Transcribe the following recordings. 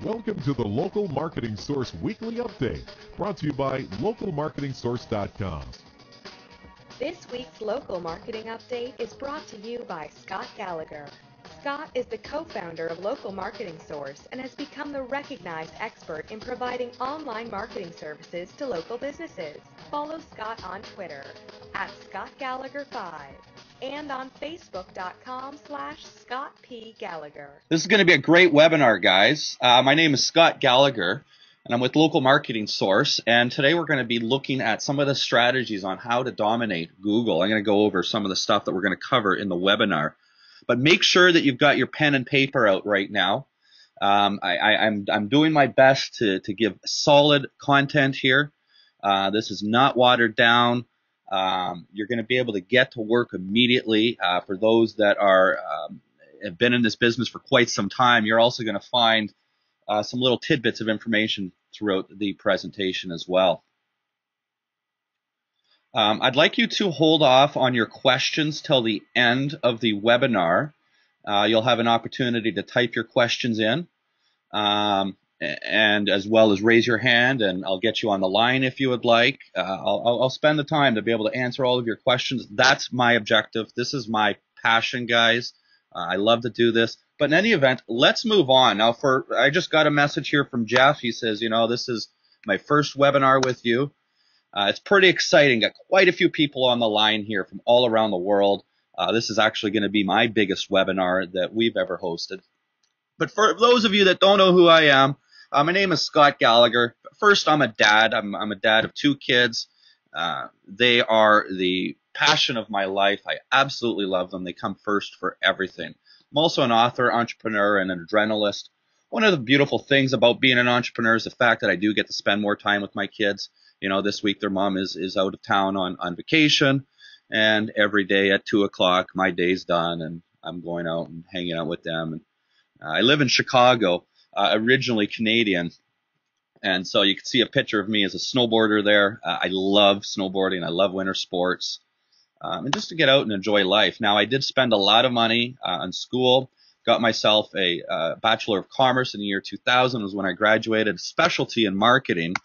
Welcome to the Local Marketing Source Weekly Update, brought to you by localmarketingsource.com. This week's Local Marketing Update is brought to you by Scott Gallagher. Scott is the co-founder of Local Marketing Source and has become the recognized expert in providing online marketing services to local businesses. Follow Scott on Twitter at ScottGallagher5 and on Facebook.com/ScottPGallagher. This is going to be a great webinar, guys. My name is Scott Gallagher, and I'm with Local Marketing Source. And today we're going to be looking at some of the strategies on how to dominate Google. I'm going to go over some of the stuff that we're going to cover in the webinar. But make sure that you've got your pen and paper out right now. I'm doing my best to give solid content here. This is not watered down. You're going to be able to get to work immediately. For those that have been in this business for quite some time, you're also going to find some little tidbits of information throughout the presentation as well. I'd like you to hold off on your questions till the end of the webinar. You'll have an opportunity to type your questions in, and as well as raise your hand, and I'll get you on the line if you would like. I'll spend the time to be able to answer all of your questions. That's my objective. This is my passion, guys. I love to do this. But in any event, let's move on. Now, I just got a message here from Jeff. He says, this is my first webinar with you. It's pretty exciting. Got quite a few people on the line here from all around the world. This is actually going to be my biggest webinar that we've ever hosted. But for those of you that don't know who I am, my name is Scott Gallagher. First, I'm a dad. I'm a dad of 2 kids. They are the passion of my life. I absolutely love them. They come first for everything. I'm also an author, entrepreneur, and an adrenalist. One of the beautiful things about being an entrepreneur is the fact that I do get to spend more time with my kids. This week their mom is out of town on vacation, and every day at 2 o'clock my day's done, and I'm going out and hanging out with them. And I live in Chicago, originally Canadian, and so you can see a picture of me as a snowboarder there. I love snowboarding. I love winter sports, and just to get out and enjoy life. Now, I did spend a lot of money on school. Got myself a Bachelor of Commerce in the year 2000 was when I graduated, a specialty in marketing.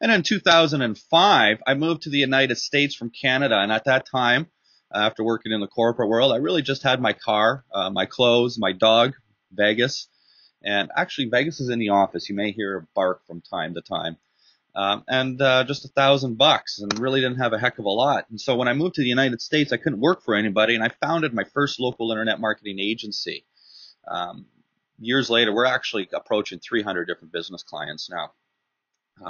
And in 2005, I moved to the United States from Canada. And at that time, after working in the corporate world, I really just had my car, my clothes, my dog, Vegas. And actually, Vegas is in the office. You may hear a bark from time to time. And just $1,000, and really didn't have a heck of a lot. And so when I moved to the United States, I couldn't work for anybody, and I founded my first local internet marketing agency. Years later, we're actually approaching 300 different business clients now.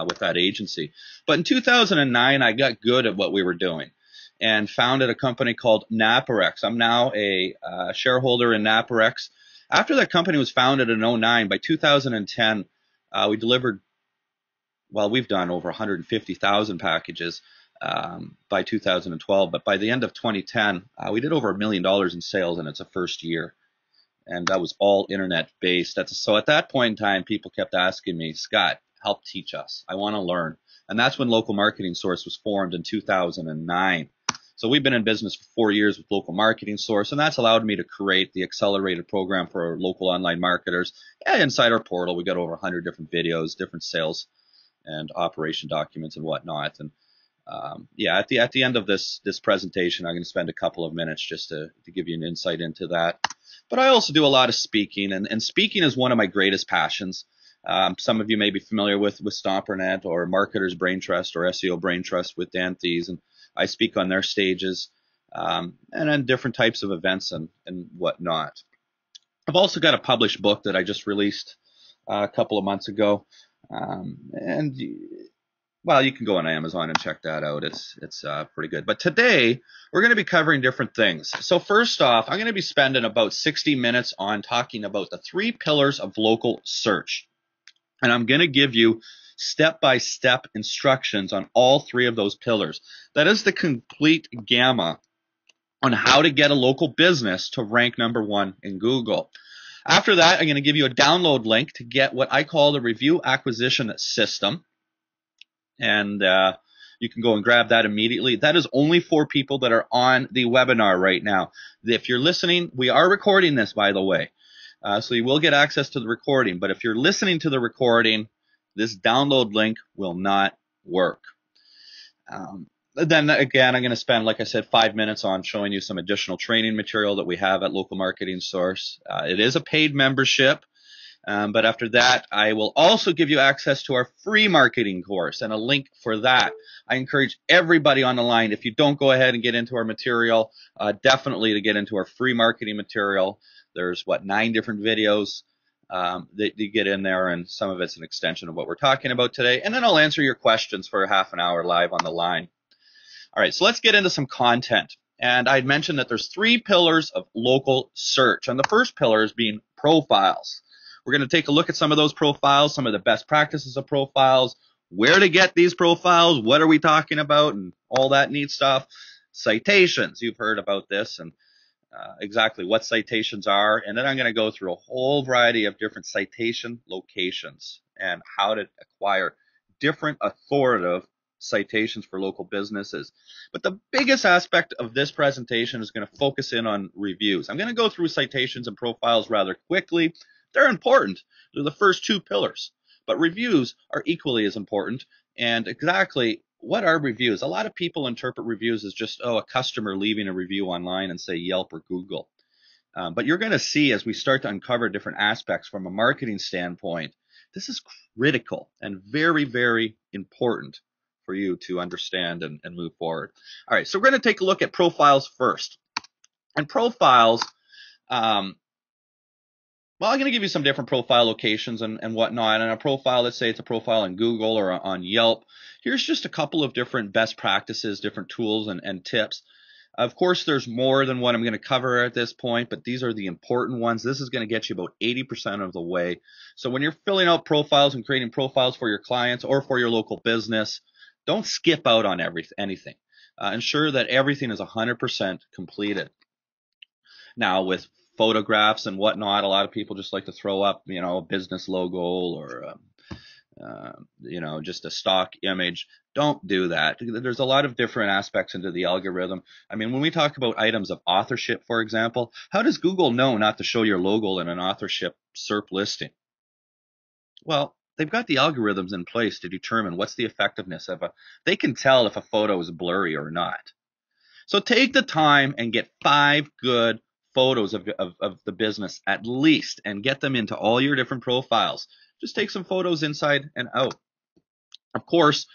With that agency. But in 2009, I got good at what we were doing and founded a company called Naparex. I'm now a shareholder in Naparex. After that company was founded in 2009, by 2010, we delivered, we've done over 150,000 packages by 2012. But by the end of 2010, we did over $1 million in sales, and it's a first year. And that was all internet based. So at that point in time, people kept asking me, Scott, help teach us. I want to learn. And that's when Local Marketing Source was formed in 2009. So we've been in business for 4 years with Local Marketing Source, and that's allowed me to create the accelerated program for local online marketers. And inside our portal, we got over 100 different videos, different sales and operation documents and whatnot. And at the end of this presentation, I'm going to spend a couple of minutes just to give you an insight into that. But I also do a lot of speaking, and speaking is one of my greatest passions. Some of you may be familiar with StomperNet or Marketer's Brain Trust or SEO Brain Trust with Dan Thies, and I speak on their stages and on different types of events and whatnot. I've also got a published book that I just released a couple of months ago, you can go on Amazon and check that out. It's pretty good. But today we're going to be covering different things. So first off, I'm going to be spending about 60 minutes on talking about the 3 pillars of local search. And I'm going to give you step-by-step instructions on all 3 of those pillars. That is the complete gamma on how to get a local business to rank #1 in Google. After that, I'm going to give you a download link to get what I call the review acquisition system. And you can go and grab that immediately. That is only for people that are on the webinar right now. If you're listening, we are recording this, by the way. So you will get access to the recording, but if you're listening to the recording, this download link will not work. Then again, I'm going to spend, like I said, 5 minutes on showing you some additional training material that we have at Local Marketing Source. It is a paid membership, but after that, I will also give you access to our free marketing course and a link for that. I encourage everybody on the line, if you don't go ahead and get into our material, definitely to get into our free marketing material. There's, 9 different videos that you get in there, and some of it's an extension of what we're talking about today. And then I'll answer your questions for a half an hour live on the line. All right, so let's get into some content. And I'd mentioned that there's 3 pillars of local search. And the first pillar is being profiles. We're going to take a look at some of those profiles, some of the best practices of profiles, where to get these profiles, what are we talking about, and all that neat stuff. Citations, you've heard about this, and exactly what citations are. And then I'm going to go through a whole variety of different citation locations and how to acquire different authoritative citations for local businesses. But the biggest aspect of this presentation is going to focus in on reviews. I'm going to go through citations and profiles rather quickly. They're important. They're the first 2 pillars. But reviews are equally as important. And exactly what are reviews? A lot of people interpret reviews as just, a customer leaving a review online and say Yelp or Google. But you're going to see as we start to uncover different aspects from a marketing standpoint, this is critical and very, very important for you to understand and move forward. All right, so we're going to take a look at profiles first. And profiles, I'm going to give you some different profile locations and whatnot. And a profile, let's say it's a profile on Google or on Yelp. Here's just a couple of different best practices, different tools and tips. Of course, there's more than what I'm going to cover at this point, but these are the important ones. This is going to get you about 80% of the way. So when you're filling out profiles and creating profiles for your clients or for your local business, don't skip out on anything. Ensure that everything is 100% completed. Now, with photographs and whatnot, a lot of people just like to throw up, a business logo or, just a stock image. Don't do that. There's a lot of different aspects into the algorithm. I mean, when we talk about items of authorship, for example, how does Google know not to show your logo in an authorship SERP listing? Well, they've got the algorithms in place to determine what's the effectiveness of they can tell if a photo is blurry or not. So take the time and get 5 good photos of the business at least and get them into all your different profiles. Just take some photos inside and out. Of course,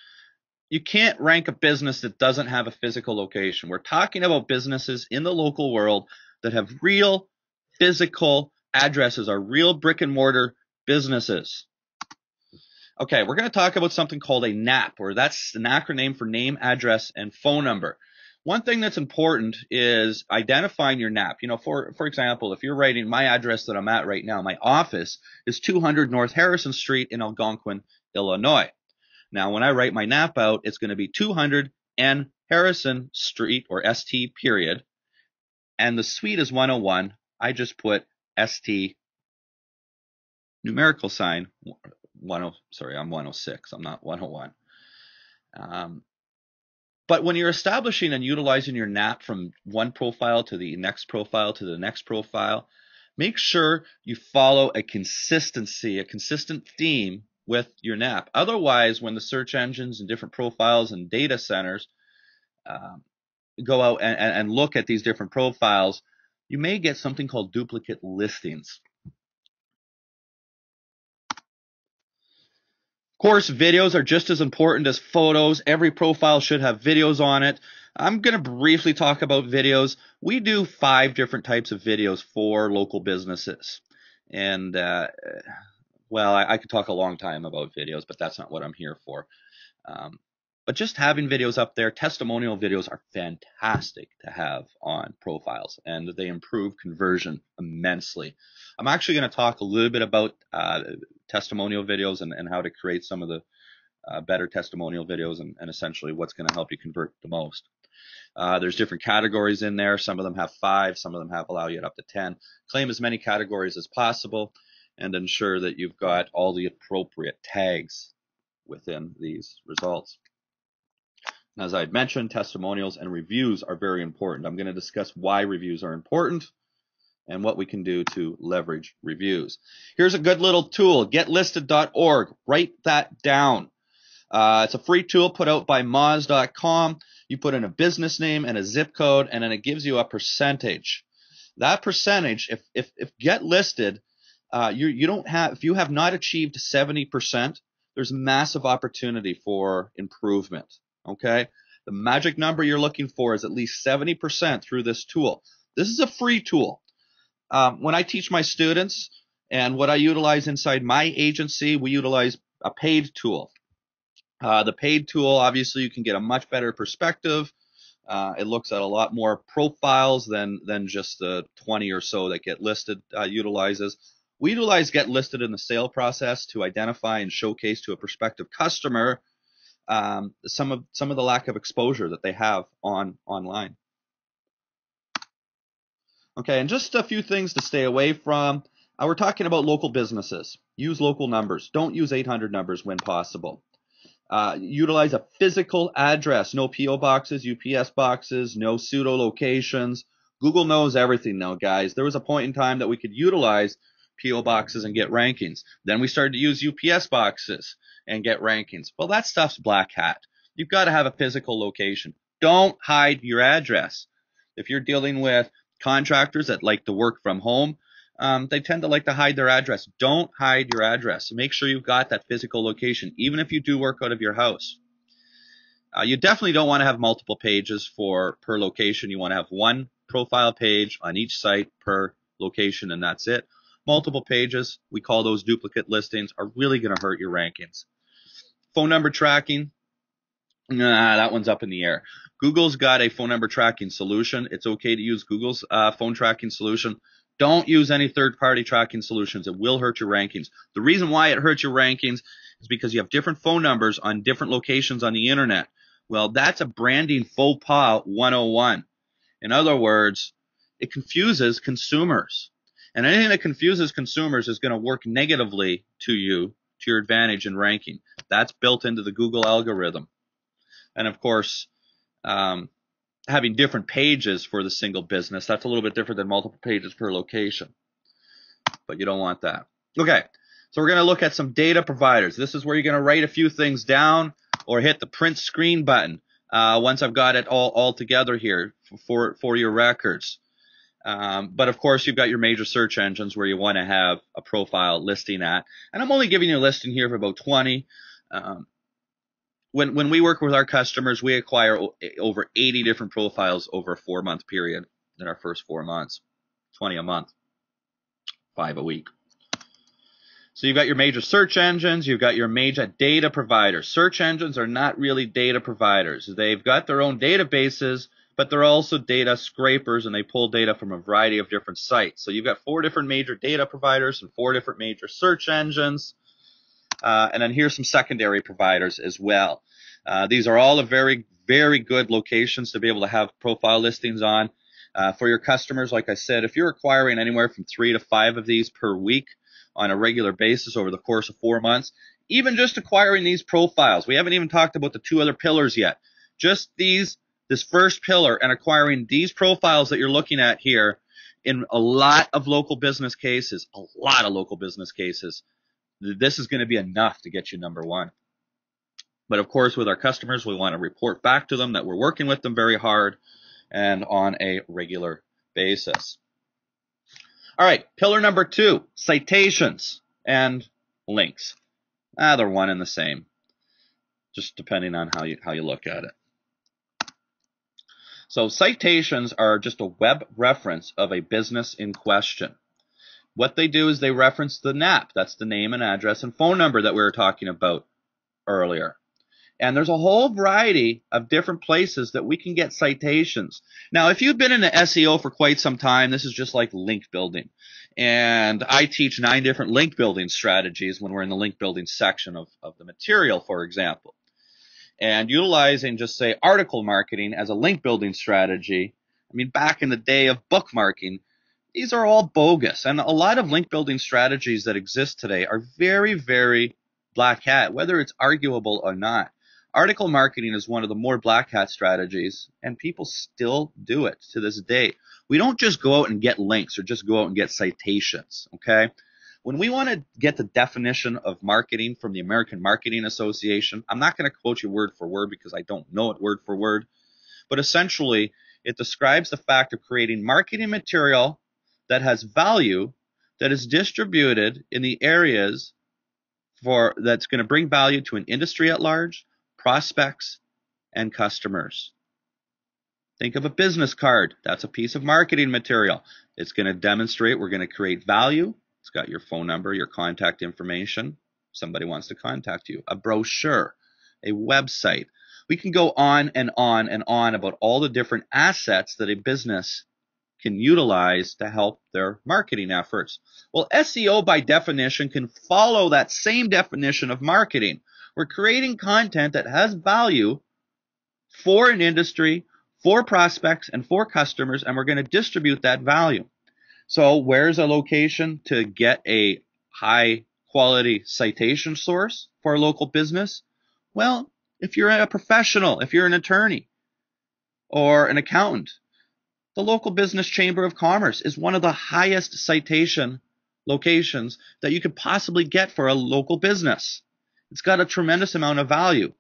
you can't rank a business that doesn't have a physical location. We're talking about businesses in the local world that have real physical addresses, are real brick and mortar businesses. Okay, we're going to talk about something called a NAP, or that's an acronym for name, address, and phone number. One thing that's important is identifying your NAP. For example, if you're writing my address that I'm at right now, my office is 200 North Harrison Street in Algonquin, Illinois. Now, when I write my NAP out, it's going to be 200 N Harrison Street, or ST period, and the suite is 101. I just put ST numerical sign. I'm 106. I'm not 101. But when you're establishing and utilizing your NAP from one profile to the next profile to the next profile, make sure you follow a consistent theme with your NAP. Otherwise, when the search engines and different profiles and data centers go out and look at these different profiles, you may get something called duplicate listings. Of course, videos are just as important as photos. Every profile should have videos on it. I'm going to briefly talk about videos. We do 5 different types of videos for local businesses. And, I could talk a long time about videos, but that's not what I'm here for. But just having videos up there, testimonial videos are fantastic to have on profiles, and they improve conversion immensely. I'm actually going to talk a little bit about testimonial videos and how to create some of the better testimonial videos and essentially what's going to help you convert the most. There's different categories in there. Some of them have 5, some of them allow you up to 10. Claim as many categories as possible and ensure that you've got all the appropriate tags within these results. As I mentioned, testimonials and reviews are very important. I'm going to discuss why reviews are important and what we can do to leverage reviews. Here's a good little tool, getlisted.org. Write that down. It's a free tool put out by moz.com. You put in a business name and a zip code, and then it gives you a percentage. That percentage, if get listed, if you have not achieved 70%, there's massive opportunity for improvement. Okay, the magic number you're looking for is at least 70% through this tool. This is a free tool. When I teach my students and what I utilize inside my agency, we utilize a paid tool. The paid tool, obviously, you can get a much better perspective. It looks at a lot more profiles than just the 20 or so that Get Listed utilizes. We utilize Get Listed in the sale process to identify and showcase to a prospective customer some of the lack of exposure that they have online. Okay, and just a few things to stay away from. We're talking about local businesses. Use local numbers. Don't use 800 numbers when possible. Utilize a physical address. No P.O. boxes, UPS boxes, no pseudo locations. Google knows everything now, guys. There was a point in time that we could utilize P.O. boxes and get rankings. Then we started to use UPS boxes and get rankings. Well, that stuff's black hat. You've got to have a physical location. Don't hide your address. If you're dealing with contractors that like to work from home, they tend to like to hide their address. Don't hide your address. Make sure you've got that physical location, even if you do work out of your house. You definitely don't want to have multiple pages per location. You want to have one profile page on each site per location, and that's it. Multiple pages, we call those duplicate listings, are really going to hurt your rankings. Phone number tracking, that one's up in the air. Google's got a phone number tracking solution. It's okay to use Google's phone tracking solution. Don't use any third-party tracking solutions. It will hurt your rankings. The reason why it hurts your rankings is because you have different phone numbers on different locations on the internet. Well, that's a branding faux pas 101. In other words, it confuses consumers. And anything that confuses consumers is going to work negatively to your advantage in ranking. That's built into the Google algorithm. And of course, having different pages for the single business, that's a little bit different than multiple pages per location. But you don't want that. Okay, so we're going to look at some data providers. This is where you're going to write a few things down or hit the print screen button once I've got it all together here for your records. But of course, you've got your major search engines where you want to have a profile listing at. And I'm only giving you a listing here of about 20. When we work with our customers, we acquire over 80 different profiles over a 4-month period in our first 4 months. 20 a month, 5 a week. So you've got your major search engines, you've got your major data providers. Search engines are not really data providers. They've got their own databases, but they're also data scrapers, and they pull data from a variety of different sites. So you've got 4 different major data providers and 4 different major search engines. And then here's some secondary providers as well. These are all very, very good locations to be able to have profile listings on. For your customers, like I said, if you're acquiring anywhere from 3 to 5 of these per week on a regular basis over the course of 4 months, even just acquiring these profiles, we haven't even talked about the 2 other pillars yet. Just this first pillar and acquiring these profiles that you're looking at here in a lot of local business cases, this is going to be enough to get you number 1. But of course, with our customers, we want to report back to them that we're working with them very hard and on a regular basis. All right, pillar number 2, citations and links. They're one and the same, just depending on how you look at it. So citations are just a web reference of a business in question. What they do is they reference the NAP. That's the name and address and phone number that we were talking about earlier. And there's a whole variety of different places that we can get citations. Now, if you've been in the SEO for quite some time, this is just like link building. And I teach 9 different link building strategies when we're in the link building section of the material, for example. And utilizing just say article marketing as a link building strategy, I mean, back in the day of bookmarking, these are all bogus. And a lot of link building strategies that exist today are very, very black hat, whether it's arguable or not. Article marketing is one of the more black hat strategies, and people still do it to this day. We don't just go out and get links or just go out and get citations, okay? When we want to get the definition of marketing from the American Marketing Association, I'm not going to quote you word for word because I don't know it word for word, but essentially it describes the fact of creating marketing material that has value, that is distributed in the areas that's going to bring value to an industry at large, prospects, and customers. Think of a business card. That's a piece of marketing material. It's going to demonstrate we're going to create value. It's got your phone number, your contact information. Somebody wants to contact you. A brochure, a website. We can go on and on and on about all the different assets that a business can utilize to help their marketing efforts. Well, SEO by definition can follow that same definition of marketing. We're creating content that has value for an industry, for prospects, and for customers, and we're going to distribute that value. So where's a location to get a high quality citation source for a local business? Well, if you're a professional, if you're an attorney or an accountant, the local business chamber of commerce is one of the highest citation locations that you could possibly get for a local business. It's got a tremendous amount of value.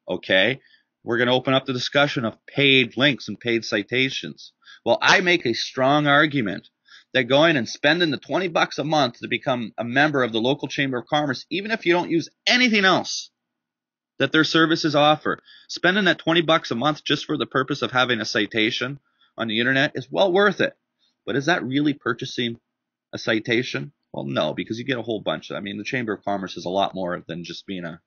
Okay, we're going to open up the discussion of paid links and paid citations. Well, I make a strong argument that going and spending the $20 a month to become a member of the local chamber of commerce, even if you don't use anything else that their services offer, spending that $20 a month just for the purpose of having a citation on the internet is well worth it. But is that really purchasing a citation? Well, no, because you get a whole bunch. I mean, the Chamber of Commerce is a lot more than just being a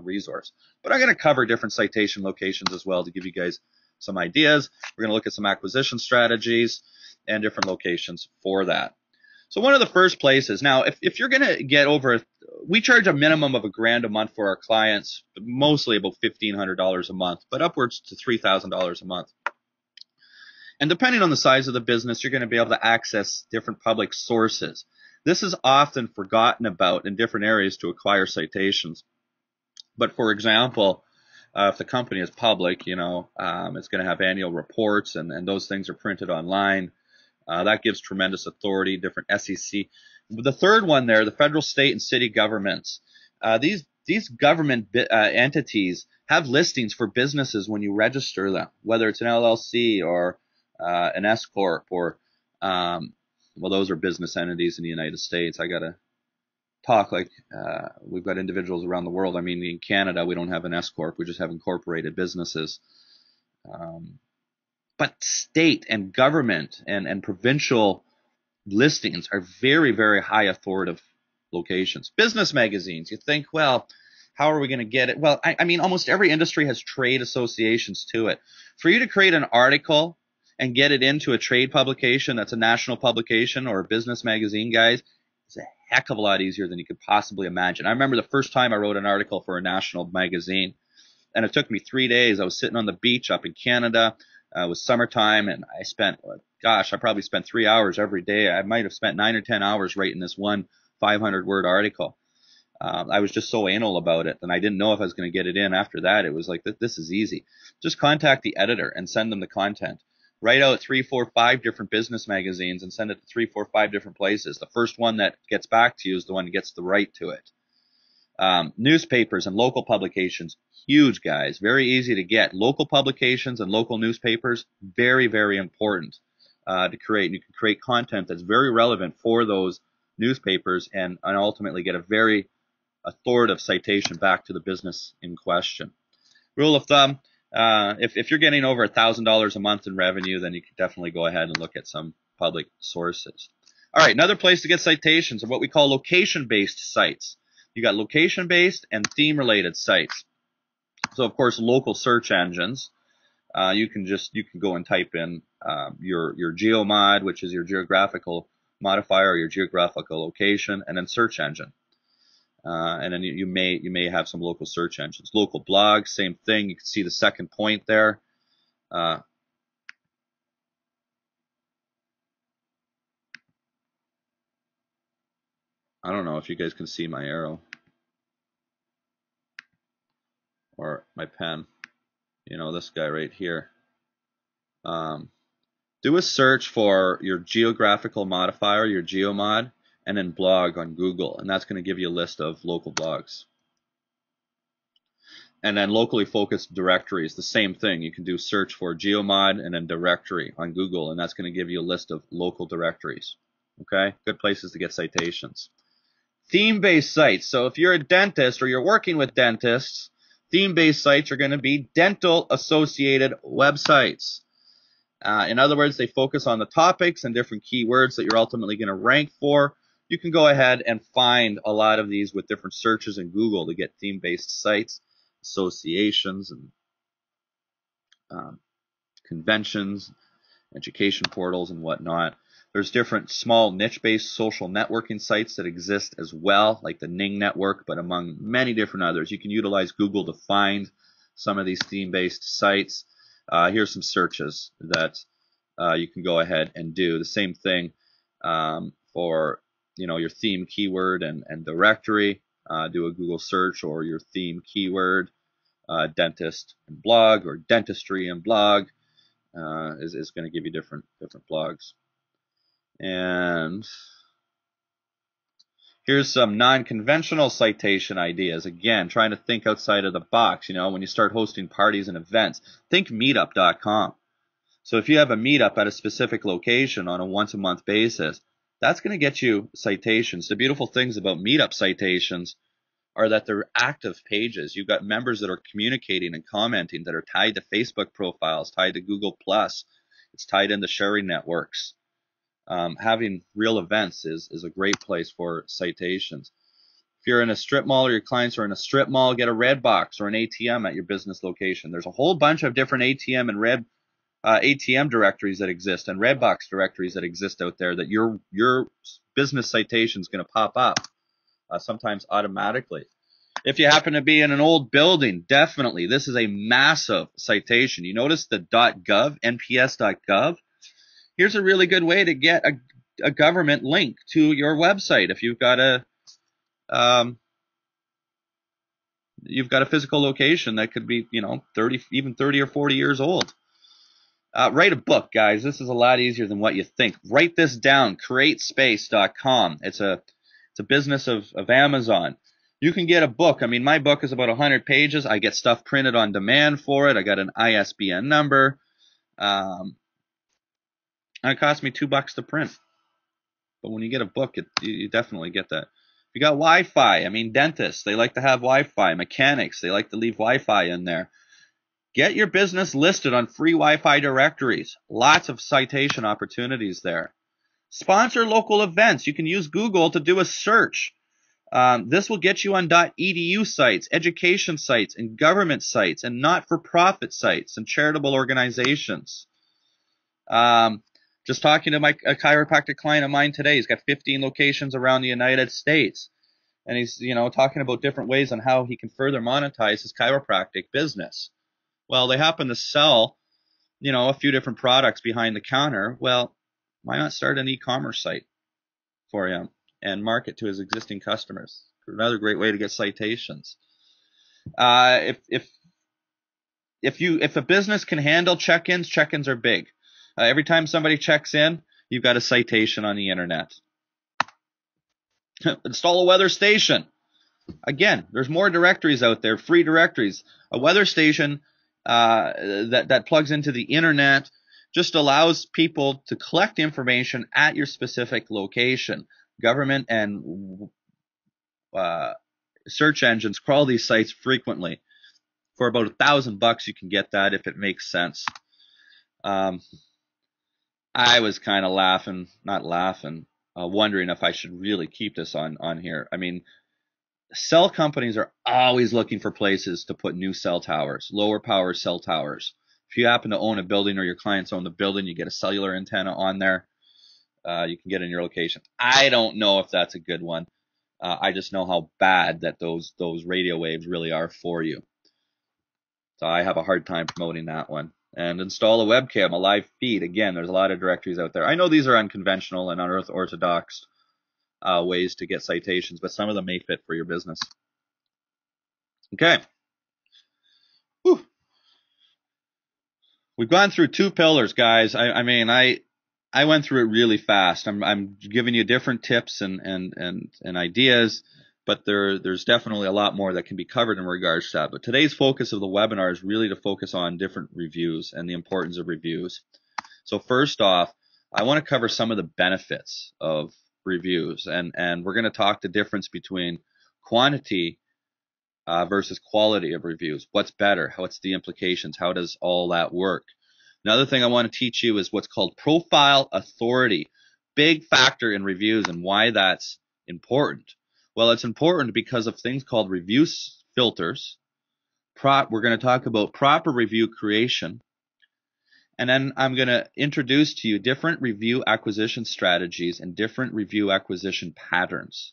resource. But I'm going to cover different citation locations as well to give you guys some ideas. We're going to look at some acquisition strategies and different locations for that. So one of the first places, now, if you're going to get over, we charge a minimum of $1,000 a month for our clients, mostly about $1,500 a month, but upwards to $3,000 a month. And depending on the size of the business, you're going to be able to access different public sources. This is often forgotten about in different areas to acquire citations. But for example, if the company is public, it's going to have annual reports, and those things are printed online. That gives tremendous authority, different SEC. The third one there, the federal, state, and city governments. These government entities have listings for businesses when you register them, whether it's an LLC or an S corp or those are business entities in the United States. I gotta talk like we've got individuals around the world. I mean, in Canada we don't have an S corp; we just have incorporated businesses. But state and government and provincial listings are very, very high authoritative locations. Business magazines. You think, well, how are we going to get it? Well, I mean, almost every industry has trade associations to it. For you to create an article and get it into a trade publication that's a national publication or a business magazine, guys, it's a heck of a lot easier than you could possibly imagine. I remember the first time I wrote an article for a national magazine, and it took me 3 days. I was sitting on the beach up in Canada. It was summertime, and I probably spent 3 hours every day. I might have spent 9 or 10 hours writing this one 500-word article. I was just so anal about it, and I didn't know if I was going to get it in after that. It was like, this is easy. Just contact the editor and send them the content. Write out 3, 4, 5 different business magazines and send it to 3, 4, 5 different places. The first one that gets back to you is the one that gets the right to it. Newspapers and local publications, huge, guys, very easy to get. Local publications and local newspapers, very, very important to create. You can create content that's very relevant for those newspapers and ultimately get a very authoritative citation back to the business in question. Rule of thumb, if you're getting over $1,000 a month in revenue, then you can definitely go ahead and look at some public sources. All right, another place to get citations are what we call location-based sites. You got location-based and theme-related sites. So, of course, local search engines. You can go and type in your geomod, which is your geographical modifier or your geographical location, and then search engine. And then you may have some local search engines. Local blogs, same thing. You can see the second point there. I don't know if you guys can see my arrow. Or my pen. You know, this guy right here. Do a search for your geographical modifier, your geomod, and then blog on Google, and that's going to give you a list of local blogs. And then locally focused directories, the same thing. You can do search for geomod and then directory on Google, and that's going to give you a list of local directories. Okay, good places to get citations. Theme-based sites. So if you're a dentist or you're working with dentists, theme-based sites are going to be dental-associated websites. In other words, they focus on the topics and different keywords that you're ultimately going to rank for. You can go ahead and find a lot of these with different searches in Google to get theme-based sites, associations, and conventions, education portals, and whatnot. There's different small niche-based social networking sites that exist as well, like the Ning network, but among many different others. You can utilize Google to find some of these theme-based sites. Here's some searches that you can go ahead and do. The same thing for your theme keyword and directory. Do a Google search, or your theme keyword, dentist and blog, or dentistry and blog is going to give you different blogs. And here's some non-conventional citation ideas. Again, trying to think outside of the box. When you start hosting parties and events, think meetup.com. So if you have a meetup at a specific location on a once-a-month basis, that's going to get you citations. The beautiful things about meetup citations are that they're active pages. You've got members that are communicating and commenting that are tied to Facebook profiles, tied to Google+. It's tied into sharing networks. Having real events is a great place for citations. If you're in a strip mall, or your clients are in a strip mall, get a red box or an ATM at your business location. There's a whole bunch of different ATM and red ATM directories that exist, and red box directories that exist out there, that your business citation is going to pop up sometimes automatically. If you happen to be in an old building, definitely this is a massive citation. You notice the .gov, nps.gov. Here's a really good way to get a government link to your website. If you've got a physical location that could be 30 or 40 years old. Write a book, guys. This is a lot easier than what you think. Write this down. Createspace.com. It's a business of Amazon. You can get a book. I mean, my book is about 100 pages. I get stuff printed on demand for it. I got an ISBN number. And it cost me $2 to print. But when you get a book, you definitely get that. You got Wi-Fi. I mean, dentists, they like to have Wi-Fi. Mechanics, they like to leave Wi-Fi in there. Get your business listed on free Wi-Fi directories. Lots of citation opportunities there. Sponsor local events. You can use Google to do a search. This will get you on .edu sites, education sites, and government sites, and not-for-profit sites, and charitable organizations. Just talking to a chiropractic client of mine today. He's got 15 locations around the United States. And he's, talking about different ways on how he can further monetize his chiropractic business. Well, they happen to sell, a few different products behind the counter. Well, why not start an e-commerce site for him and market to his existing customers? Another great way to get citations. If a business can handle check-ins, check-ins are big. Every time somebody checks in, you've got a citation on the internet. Install a weather station. Again, there's more directories out there, free directories. A weather station that plugs into the internet just allows people to collect information at your specific location. Government and search engines crawl these sites frequently. For about $1,000, you can get that if it makes sense. I was kind of wondering if I should really keep this on here. I mean, cell companies are always looking for places to put new cell towers, lower power cell towers. If you happen to own a building, or your clients own the building, you get a cellular antenna on there. You can get in your location. I don't know if that's a good one. I just know how bad that those radio waves really are for you. So I have a hard time promoting that one. And install a webcam, a live feed. Again, there's a lot of directories out there. I know these are unconventional and unorthodox ways to get citations, but some of them may fit for your business. Okay. Whew. We've gone through 2 pillars, guys. I mean, I went through it really fast. I'm giving you different tips and ideas, but there's definitely a lot more that can be covered in regards to that. But today's focus of the webinar is really to focus on different reviews and the importance of reviews. So first off, I want to cover some of the benefits of reviews, and we're going to talk the difference between quantity versus quality of reviews. What's better? What's the implications? How does all that work? Another thing I want to teach you is what's called profile authority. Big factor in reviews and why that's important. Well, it's important because of things called review filters. We're going to talk about proper review creation. And then I'm going to introduce to you different review acquisition strategies and different review acquisition patterns.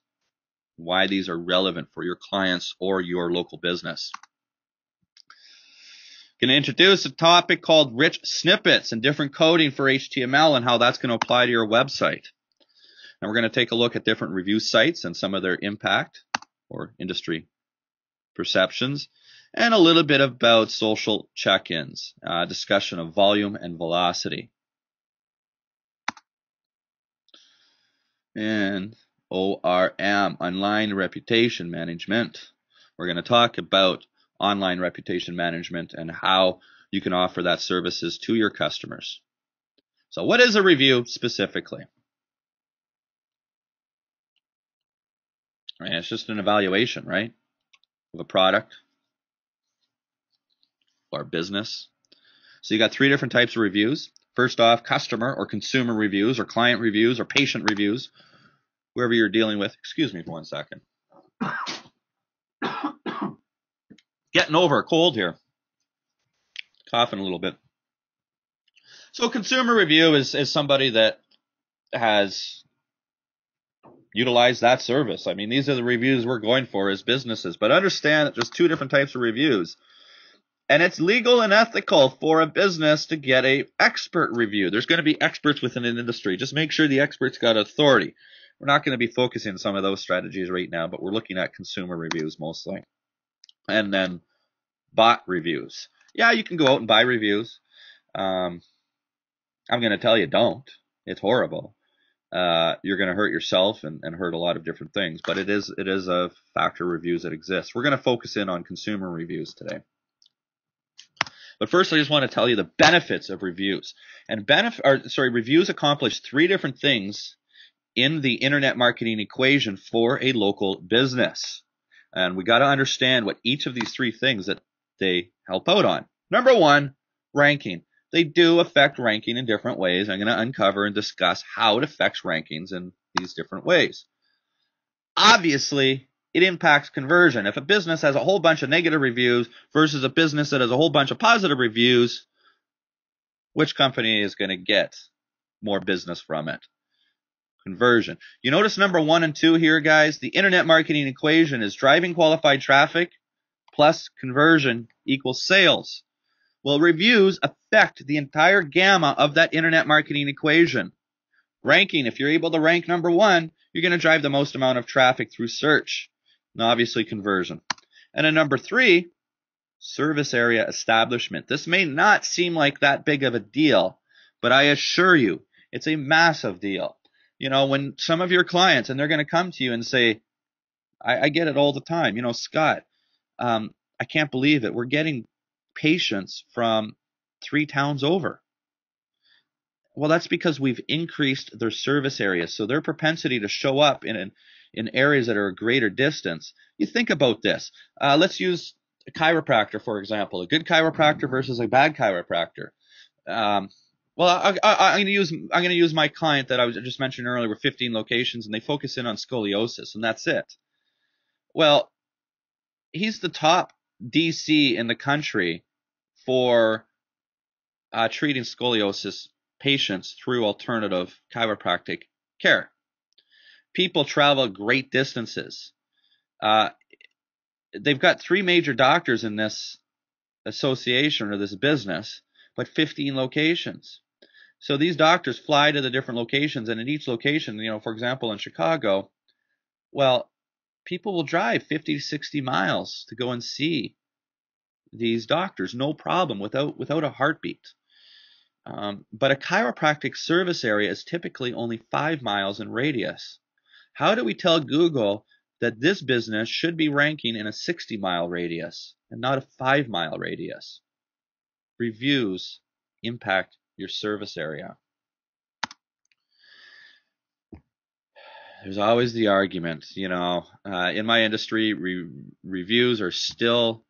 Why these are relevant for your clients or your local business. Going to introduce a topic called rich snippets and different coding for HTML and how that's going to apply to your website. And we're going to take a look at different review sites and some of their impact or industry perceptions, and a little bit about social check-ins, discussion of volume and velocity. And ORM, online reputation management. We're going to talk about online reputation management and how you can offer that services to your customers. So what is a review specifically? Right, it's just an evaluation, right, of a product or business. So you got 3 different types of reviews. First off, customer or consumer reviews or client reviews or patient reviews, whoever you're dealing with. Excuse me for 1 second. Getting over a cold here. Coughing a little bit. So consumer review is somebody that has utilized that service. I mean, these are the reviews we're going for as businesses. But understand that there's 2 different types of reviews. And it's legal and ethical for a business to get an expert review. There's going to be experts within an industry. Just make sure the expert's got authority. We're not going to be focusing on some of those strategies right now, but we're looking at consumer reviews mostly. And then bot reviews. Yeah, you can go out and buy reviews. I'm going to tell you don't. It's horrible. You're going to hurt yourself and hurt a lot of different things. But it is a factor of reviews that exists. We're going to focus in on consumer reviews today. But first, I just want to tell you the benefits of reviews. And reviews accomplish 3 different things in the internet marketing equation for a local business. And we got to understand what each of these 3 things that they help out on. Number 1, ranking. They do affect ranking in different ways. I'm going to uncover and discuss how it affects rankings in these different ways. Obviously, it impacts conversion. If a business has a whole bunch of negative reviews versus a business that has a whole bunch of positive reviews, which company is going to get more business from it? Conversion. You notice number 1 and 2 here, guys? The internet marketing equation is driving qualified traffic plus conversion equals sales. Well, reviews affect the entire gamma of that internet marketing equation. Ranking, if you're able to rank number 1, you're going to drive the most amount of traffic through search. And obviously conversion. And then number 3, service area establishment. This may not seem like that big of a deal, but I assure you, it's a massive deal. You know, when some of your clients, and they're going to come to you and say, I get it all the time. You know, Scott, I can't believe it. We're getting patients from 3 towns over. Well, that's because we've increased their service area. So their propensity to show up in areas that are a greater distance. You think about this. Let's use a chiropractor, for example. A good chiropractor versus a bad chiropractor. I'm going to use my client that I just mentioned earlier with 15 locations, and they focus in on scoliosis, and that's it. Well, he's the top DC in the country for treating scoliosis patients through alternative chiropractic care. People travel great distances. They've got 3 major doctors in this association or this business, but 15 locations. So these doctors fly to the different locations, and in each location, you know, for example, in Chicago, well, people will drive 50 to 60 miles to go and see these doctors, no problem, without a heartbeat. But a chiropractic service area is typically only 5 miles in radius. How do we tell Google that this business should be ranking in a 60-mile radius and not a 5-mile radius? Reviews impact your service area. There's always the argument, in my industry, reviews are still,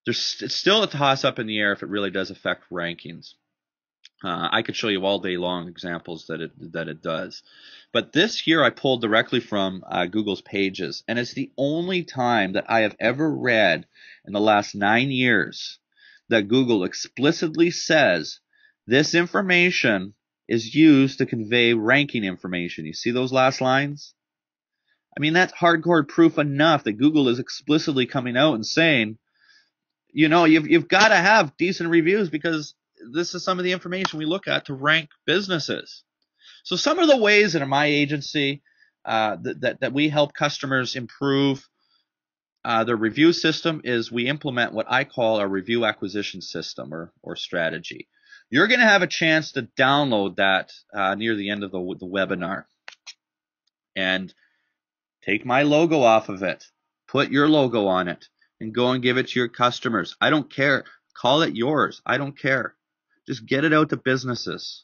it's still a toss up in the air if it really does affect rankings. I could show you all day long examples that it does. But this here I pulled directly from Google's pages, and it's the only time that I have ever read in the last 9 years that Google explicitly says this information is used to convey ranking information. You see those last lines? I mean, that's hardcore proof enough that Google is explicitly coming out and saying, you've got to have decent reviews because this is some of the information we look at to rank businesses. So some of the ways that in my agency that we help customers improve their review system is we implement what I call a review acquisition system or strategy. You're going to have a chance to download that near the end of the webinar. And take my logo off of it. Put your logo on it and go and give it to your customers. I don't care. Call it yours. I don't care. Just get it out to businesses.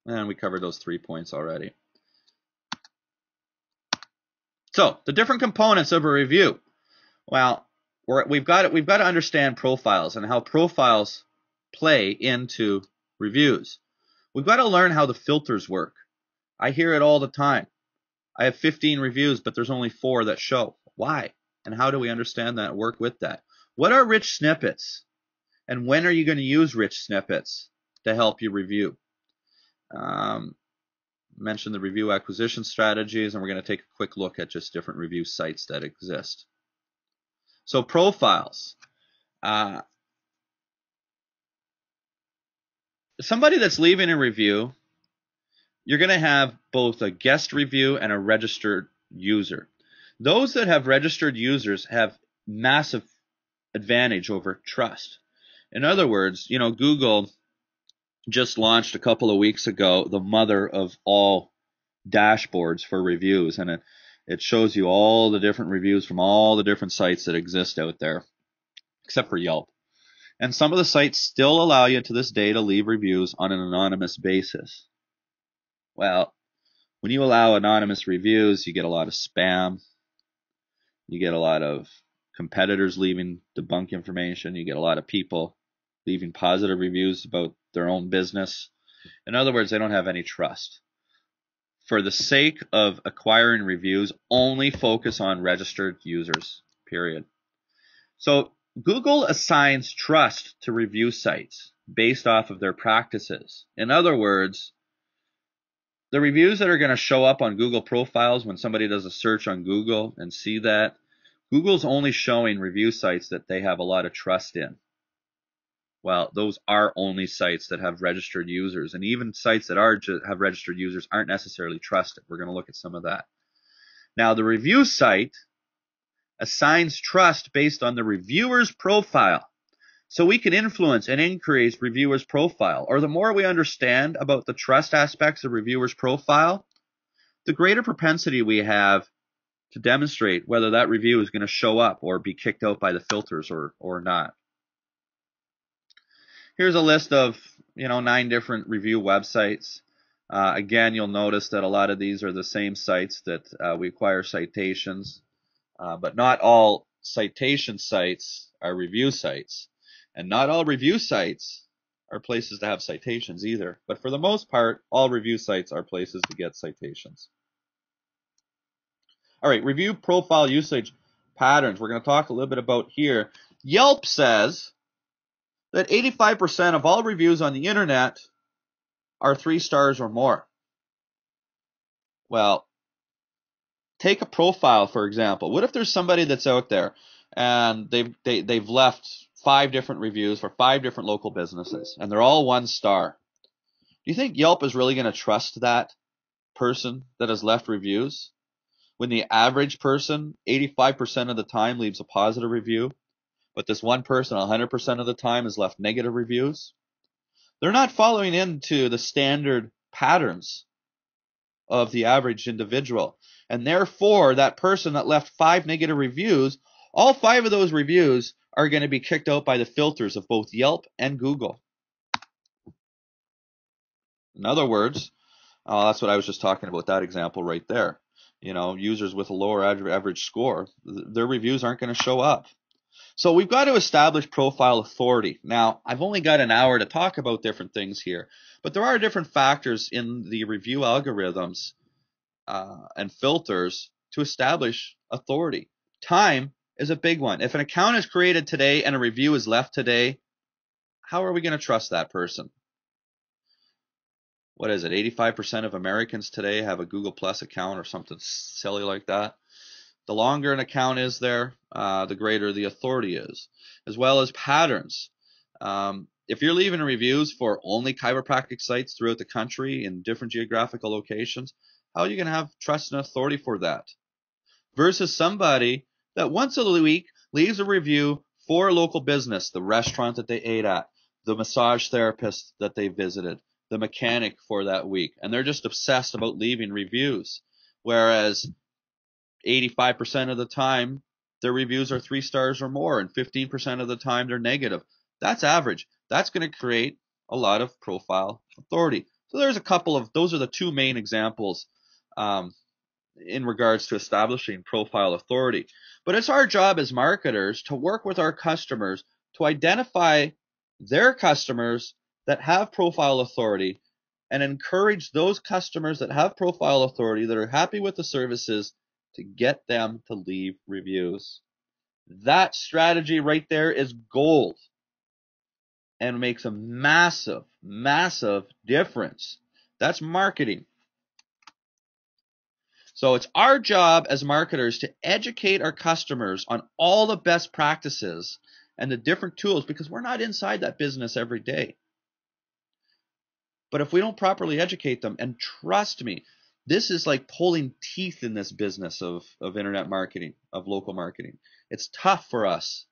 And we covered those 3 points already. So the different components of a review. Well, we've got to understand profiles and how profiles play into reviews. We've got to learn how the filters work. I hear it all the time. I have 15 reviews, but there's only 4 that show. Why? And how do we understand that and work with that? What are rich snippets? And when are you going to use rich snippets to help you review? Mentioned the review acquisition strategies, and we're going to take a quick look at just different review sites that exist. So profiles. Somebody that's leaving a review, you're going to have both a guest review and a registered user. Those that have registered users have massive advantage over trust. In other words, Google just launched a couple of weeks ago the mother of all dashboards for reviews, and it shows you all the different reviews from all the different sites that exist out there, except for Yelp. And some of the sites still allow you to this day to leave reviews on an anonymous basis. Well, when you allow anonymous reviews, you get a lot of spam. You get a lot of competitors leaving debunk information. You get a lot of people leaving positive reviews about their own business. In other words, they don't have any trust. For the sake of acquiring reviews, only focus on registered users, period. So Google assigns trust to review sites based off of their practices. In other words, the reviews that are going to show up on Google profiles when somebody does a search on Google and see that, Google's only showing review sites that they have a lot of trust in. Well, those are only sites that have registered users, and even sites that have registered users aren't necessarily trusted. We're going to look at some of that. Now, the review site assigns trust based on the reviewer's profile. So we can influence and increase reviewers' profile, or the more we understand about the trust aspects of reviewers' profile, the greater propensity we have to demonstrate whether that review is going to show up or be kicked out by the filters or not. Here's a list of 9 different review websites. Again, you'll notice that a lot of these are the same sites that we acquire citations, but not all citation sites are review sites, and not all review sites are places to have citations either. But for the most part, all review sites are places to get citations. All right, review profile usage patterns. We're going to talk a little bit about here. Yelp says that 85% of all reviews on the internet are 3 stars or more. Well, take a profile, for example. What if there's somebody that's out there and they've left 5 different reviews for 5 different local businesses, and they're all 1 star? Do you think Yelp is really going to trust that person that has left reviews? when the average person 85% of the time leaves a positive review, but this one person 100% of the time has left negative reviews? They're not following into the standard patterns of the average individual. And therefore, that person that left 5 negative reviews, all 5 of those reviews are going to be kicked out by the filters of both Yelp and Google. In other words, that's what I was just talking about, that example right there. You know, users with a lower average score, their reviews aren't going to show up. So we've got to establish profile authority. Now, I've only got an hour to talk about different things here, but there are different factors in the review algorithms and filters to establish authority. Time is a big one. If an account is created today and a review is left today, how are we going to trust that person? What is it? 85% of Americans today have a Google Plus account or something silly like that. The longer an account is there, the greater the authority is, as well as patterns. If you're leaving reviews for only chiropractic sites throughout the country in different geographical locations, how are you going to have trust and authority for that? Versus somebody that once a week leaves a review for a local business, the restaurant that they ate at, the massage therapist that they visited, the mechanic for that week, and they're just obsessed about leaving reviews. Whereas 85% of the time, their reviews are 3 stars or more, and 15% of the time they're negative. That's average. That's going to create a lot of profile authority. So there's a couple of, those are the 2 main examples in regards to establishing profile authority. But it's our job as marketers to work with our customers to identify their customers that have profile authority and encourage those customers that have profile authority that are happy with the services to get them to leave reviews. That strategy right there is gold and makes a massive, massive difference. That's marketing. So it's our job as marketers to educate our customers on all the best practices and the different tools, because we're not inside that business every day. But if we don't properly educate them, and trust me, this is like pulling teeth in this business of internet marketing, of local marketing. It's tough for us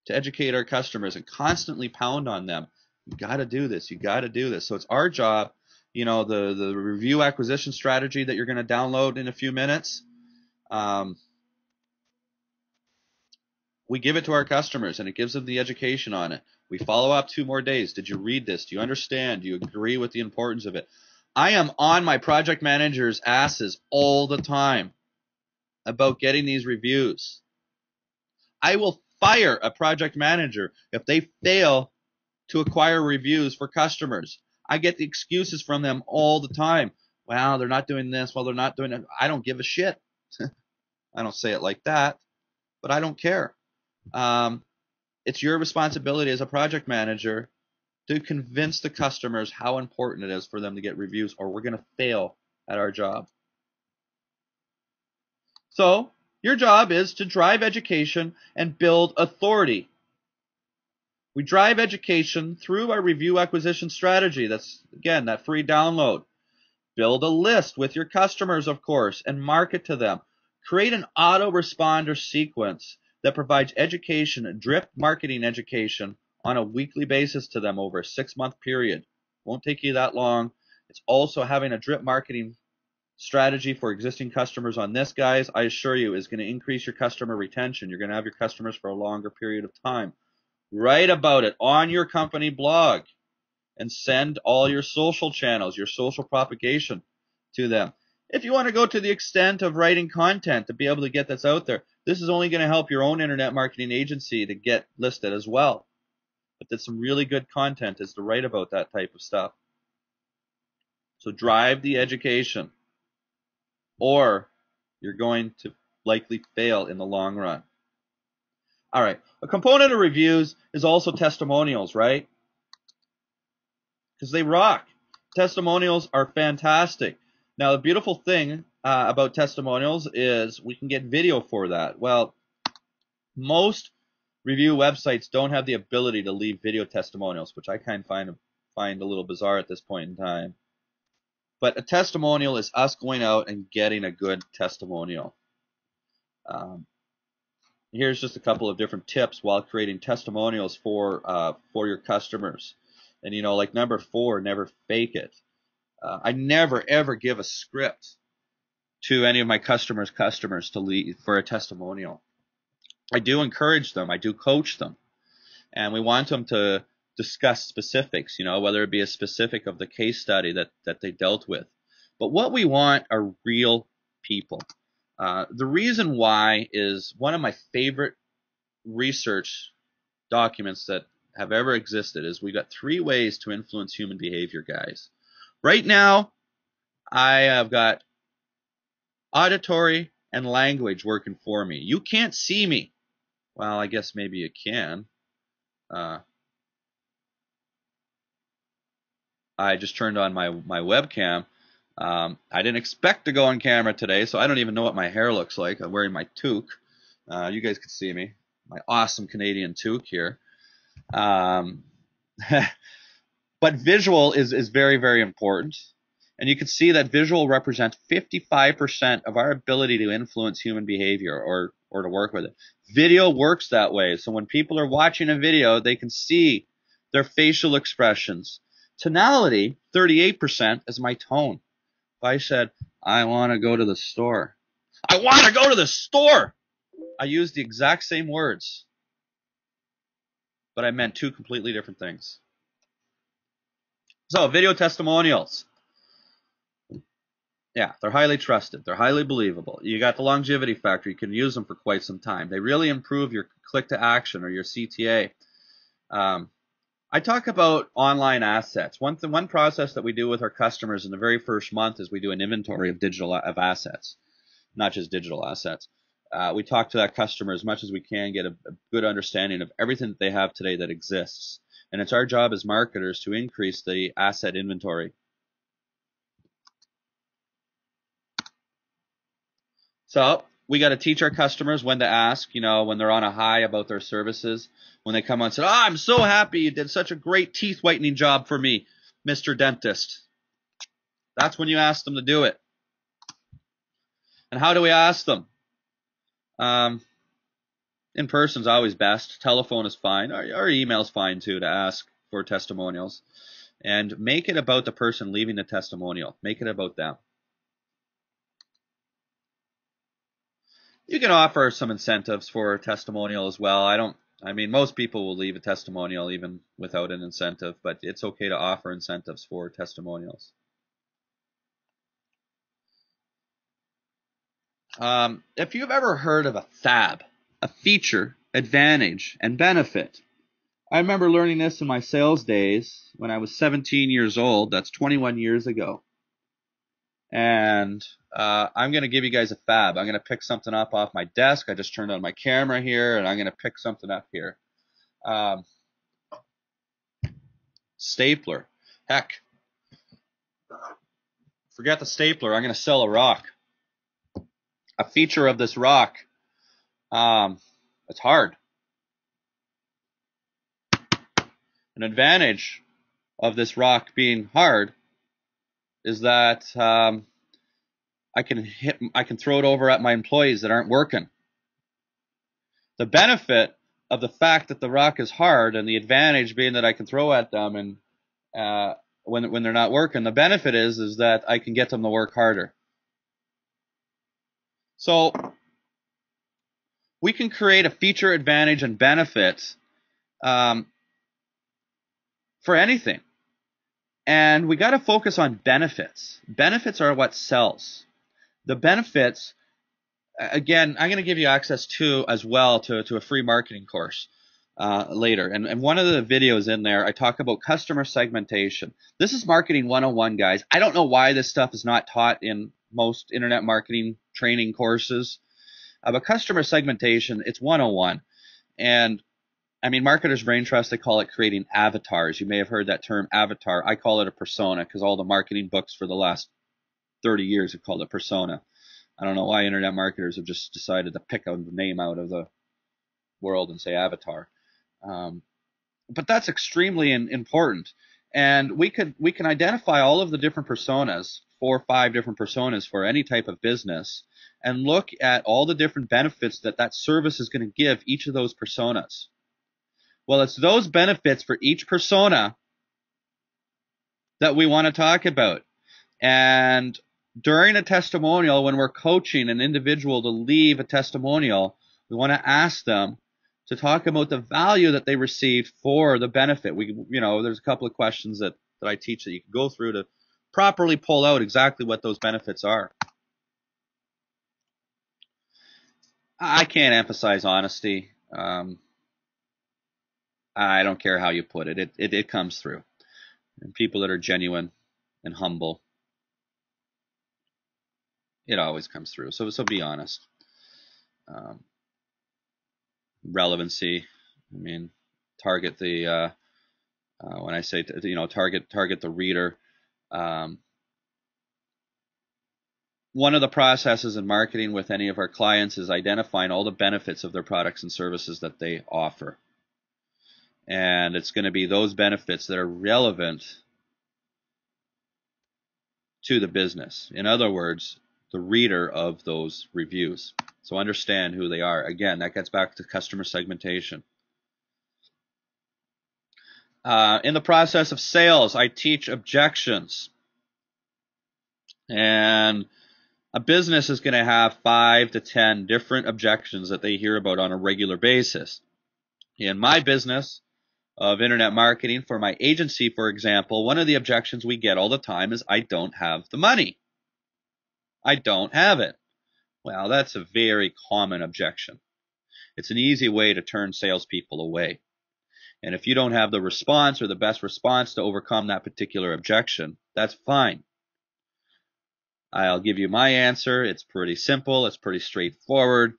to educate our customers and constantly pound on them. You got to do this. You got to do this. So it's our job. You know, the review acquisition strategy that you're going to download in a few minutes, we give it to our customers and it gives them the education on it. We follow up 2 more days. Did you read this? Do you understand? Do you agree with the importance of it? I am on my project managers' asses all the time about getting these reviews. I will fire a project manager if they fail to acquire reviews for customers. I get the excuses from them all the time. Well, they're not doing this. Well, they're not doing it. I don't give a shit. I don't say it like that, but I don't care. It's your responsibility as a project manager to convince the customers how important it is for them to get reviews, or we're going to fail at our job. So your job is to drive education and build authority. We drive education through our review acquisition strategy. That's, again, that free download. Build a list with your customers, of course, and market to them. Create an autoresponder sequence that provides education, drip marketing education on a weekly basis to them over a 6-month period. Won't take you that long. It's also having a drip marketing strategy for existing customers on this, guys, I assure you, is going to increase your customer retention. You're going to have your customers for a longer period of time. Write about it on your company blog and send all your social channels, your social propagation to them. If you want to go to the extent of writing content to be able to get this out there, this is only going to help your own internet marketing agency to get listed as well. But that's some really good content is to write about that type of stuff. So drive the education, or you're going to likely fail in the long run. All right, a component of reviews is also testimonials, right? Because they rock. Testimonials are fantastic. Now, the beautiful thing about testimonials is we can get video for that. Well, most review websites don't have the ability to leave video testimonials, which I kind of find a little bizarre at this point in time. But a testimonial is us going out and getting a good testimonial. Here's just a couple of different tips while creating testimonials for your customers. And like number 4, never fake it. I never ever give a script to any of my customers to leave for a testimonial. I do encourage them. I do coach them, and we want them to discuss specifics. Whether it be a specific of the case study that they dealt with. But what we want are real people. The reason why is one of my favorite research documents that have ever existed is we've got 3 ways to influence human behavior, guys. Right now, I have got auditory and language working for me. You can't see me. Well, I guess maybe you can. I just turned on my webcam. I didn't expect to go on camera today, so I don't even know what my hair looks like. I'm wearing my toque. You guys can see me. My awesome Canadian toque here. But visual is very, very important. And you can see that visual represents 55% of our ability to influence human behavior or to work with it. Video works that way. So when people are watching a video, they can see their facial expressions. Tonality, 38%, is my tone. If I said, I want to go to the store. I want to go to the store! I used the exact same words, but I meant 2 completely different things. So, video testimonials. Yeah, they're highly trusted. They're highly believable. You got the longevity factor. You can use them for quite some time. They really improve your click to action or your CTA. I talk about online assets. One process that we do with our customers in the very first month is we do an inventory of assets, not just digital assets. We talk to that customer as much as we can, get a good understanding of everything that they have today that exists. And it's our job as marketers to increase the asset inventory. So we got to teach our customers when to ask, when they're on a high about their services. When they come on and say, I'm so happy you did such a great teeth whitening job for me, Mr. Dentist. That's when you ask them to do it. And how do we ask them? In person is always best. Telephone is fine. Or email is fine too to ask for testimonials. And make it about the person leaving the testimonial. Make it about them. You can offer some incentives for a testimonial as well. Most people will leave a testimonial even without an incentive, but it's okay to offer incentives for testimonials. If you've ever heard of a FAB, a feature, advantage, and benefit. I remember learning this in my sales days when I was 17 years old. That's 21 years ago. And I'm going to give you guys a FAB. I'm going to pick something up off my desk. I just turned on my camera here, and I'm going to pick something up here. Stapler. Heck. Forget the stapler. I'm going to sell a rock. A feature of this rock. It's hard. An advantage of this rock being hard is that I can throw it over at my employees that aren't working. The benefit of the fact that the rock is hard and the advantage being that I can throw at them and when they're not working, the benefit is that I can get them to work harder. So we can create a feature, advantage, and benefit for anything. And we got to focus on benefits. Benefits are what sells. The benefits, again, I'm going to give you access to as well to a free marketing course later. And one of the videos in there, I talk about customer segmentation. This is Marketing 101, guys. I don't know why this stuff is not taught in most internet marketing training courses. But customer segmentation, it's 101. And Marketers Brain Trust, they call it creating avatars. You may have heard that term, avatar. I call it a persona because all the marketing books for the last 30 years have called it persona. I don't know why internet marketers have just decided to pick a name out of the world and say avatar. But that's extremely important. And we can identify all of the different personas, 4 or 5 different personas for any type of business, and look at all the different benefits that that service is going to give each of those personas. Well, it's those benefits for each persona that we want to talk about. And during a testimonial, when we're coaching an individual to leave a testimonial, we want to ask them to talk about the value that they received for the benefit. There's a couple of questions that I teach that you can go through to properly pull out exactly what those benefits are. I can't emphasize honesty. I don't care how you put it. It comes through. And people that are genuine and humble, it always comes through. So be honest. Relevancy. I mean, target the when I say target the reader. One of the processes in marketing with any of our clients is identifying all the benefits of their products and services that they offer. And it's going to be those benefits that are relevant to the business. In other words, the reader of those reviews. So understand who they are. Again, that gets back to customer segmentation. In the process of sales, I teach objections. And a business is going to have 5 to 10 different objections that they hear about on a regular basis. In my business of internet marketing for my agency, for example, one of the objections we get all the time is, I don't have the money. I don't have it. Well, that's a very common objection. It's an easy way to turn salespeople away. And if you don't have the response or the best response to overcome that particular objection, that's fine. I'll give you my answer. It's pretty simple. It's pretty straightforward.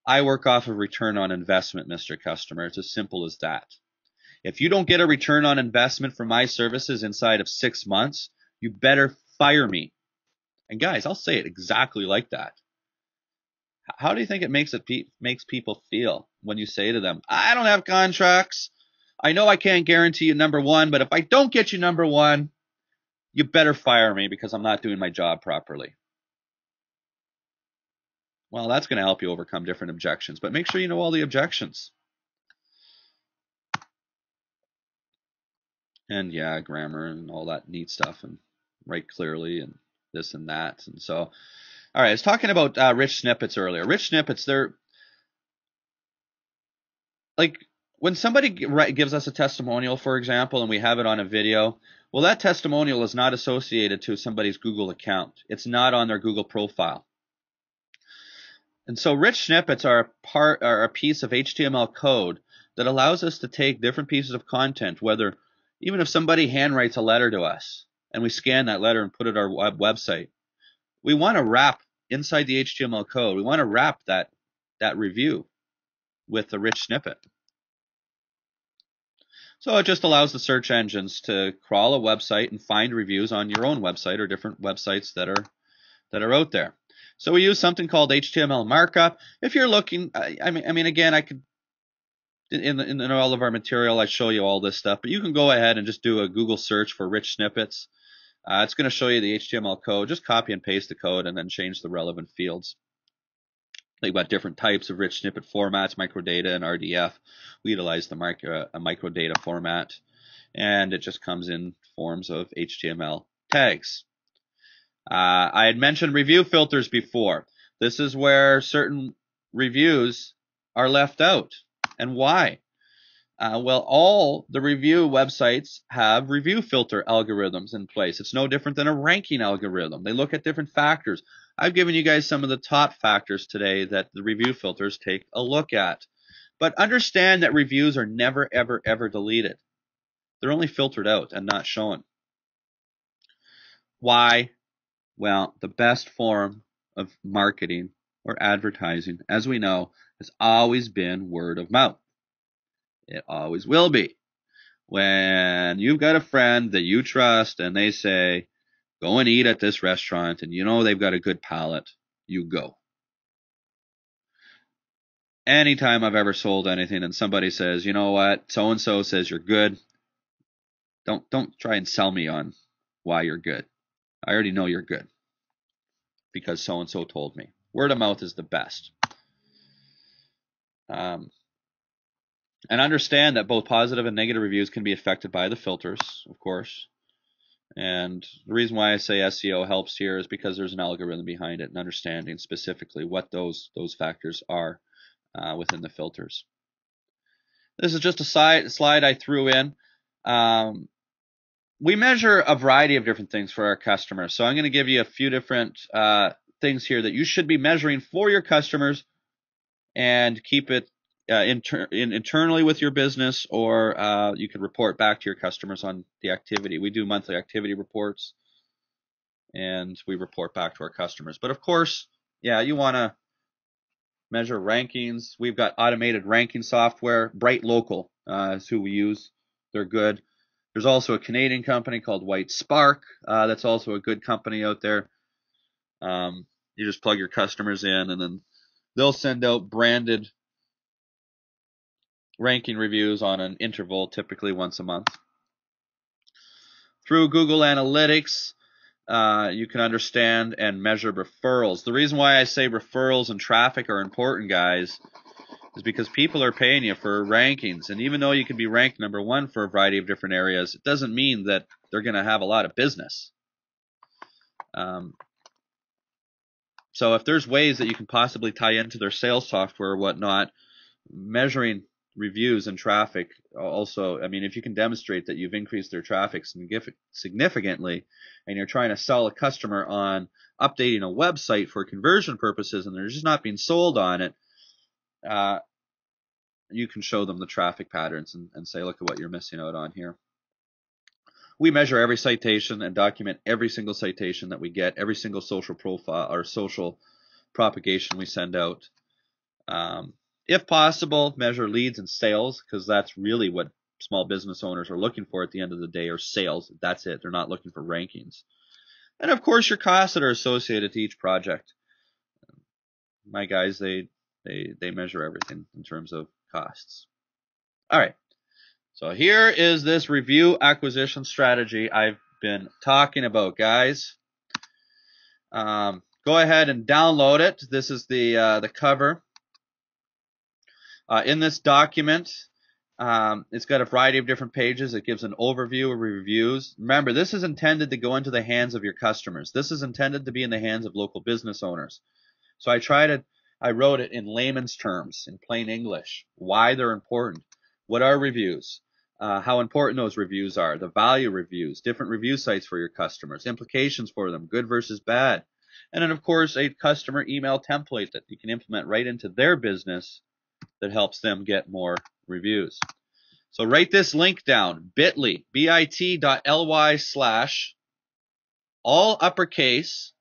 I work off of return on investment, Mr. Customer. It's as simple as that. If you don't get a return on investment for my services inside of 6 months, you better fire me. And guys, I'll say it exactly like that. How do you think it makes people feel when you say to them, I don't have contracts. I know I can't guarantee you number one, but if I don't get you number one, you better fire me because I'm not doing my job properly. Well, that's going to help you overcome different objections, but make sure you know all the objections. And yeah, grammar and all that neat stuff, and write clearly and this and that. And so, all right, I was talking about rich snippets earlier. Rich snippets, they're like when somebody gives us a testimonial, for example, and we have it on a video, well, that testimonial is not associated to somebody's Google account. It's not on their Google profile. And so rich snippets are a piece of HTML code that allows us to take different pieces of content, even if somebody handwrites a letter to us and we scan that letter and put it on our website, we want to wrap inside the HTML code. We want to wrap that review with the rich snippet. So it just allows the search engines to crawl a website and find reviews on your own website or different websites that are out there. So we use something called HTML markup. If you're looking, I mean, again, I could in all of our material, I show you all this stuff, but you can go ahead and just do a Google search for rich snippets. It's going to show you the HTML code. Just copy and paste the code and then change the relevant fields. They've got different types of rich snippet formats, microdata and RDF. We utilize the microdata format, and it just comes in forms of HTML tags. I had mentioned review filters before. This is where certain reviews are left out. And why? Well, all the review websites have review filter algorithms in place. It's no different than a ranking algorithm. They look at different factors. I've given you guys some of the top factors today that the review filters take a look at. But understand that reviews are never, ever, ever deleted. They're only filtered out and not shown. Why? Well, the best form of marketing or advertising, as we know, has always been word of mouth. It always will be. When you've got a friend that you trust and they say, go and eat at this restaurant, and you know they've got a good palate, you go. Anytime I've ever sold anything and somebody says, you know what, so-and-so says you're good, Don't try and sell me on why you're good. I already know you're good because so-and-so told me. Word of mouth is the best. And understand that both positive and negative reviews can be affected by the filters, of course. And the reason why I say SEO helps here is because there's an algorithm behind it and understanding specifically what those factors are within the filters. This is just a slide I threw in. We measure a variety of different things for our customers. So I'm going to give you a few different things here that you should be measuring for your customers and keep it internally with your business, or you can report back to your customers on the activity. We do monthly activity reports and we report back to our customers. But of course, yeah, you want to measure rankings. We've got automated ranking software. Bright Local is who we use. They're good. There's also a Canadian company called White Spark. That's also a good company out there. You just plug your customers in and then they'll send out branded ranking reviews on an interval, typically once a month. Through Google Analytics, you can understand and measure referrals. The reason why I say referrals and traffic are important, guys, is because people are paying you for rankings. And even though you can be ranked number one for a variety of different areas, it doesn't mean that they're going to have a lot of business. So if there's ways that you can possibly tie into their sales software or whatnot, measuring reviews and traffic also, I mean, if you can demonstrate that you've increased their traffic significantly and you're trying to sell a customer on updating a website for conversion purposes and they're just not being sold on it, you can show them the traffic patterns and say, look at what you're missing out on here. We measure every citation and document every single citation that we get, every single social profile or social propagation we send out. If possible, measure leads and sales, because that's really what small business owners are looking for at the end of the day, are sales. That's it. They're not looking for rankings. And of course, your costs that are associated to each project. My guys, they measure everything in terms of costs. All right. So here is this review acquisition strategy I've been talking about, guys. Go ahead and download it. This is the cover. In this document, it's got a variety of different pages. It gives an overview of reviews. Remember, this is intended to go into the hands of your customers. This is intended to be in the hands of local business owners. So I wrote it in layman's terms, in plain English, why they're important. What are reviews? How important those reviews are, the value reviews, different review sites for your customers, implications for them, good versus bad. And then, of course, a customer email template that you can implement right into their business that helps them get more reviews. So write this link down, bit.ly, bit.ly/ all uppercase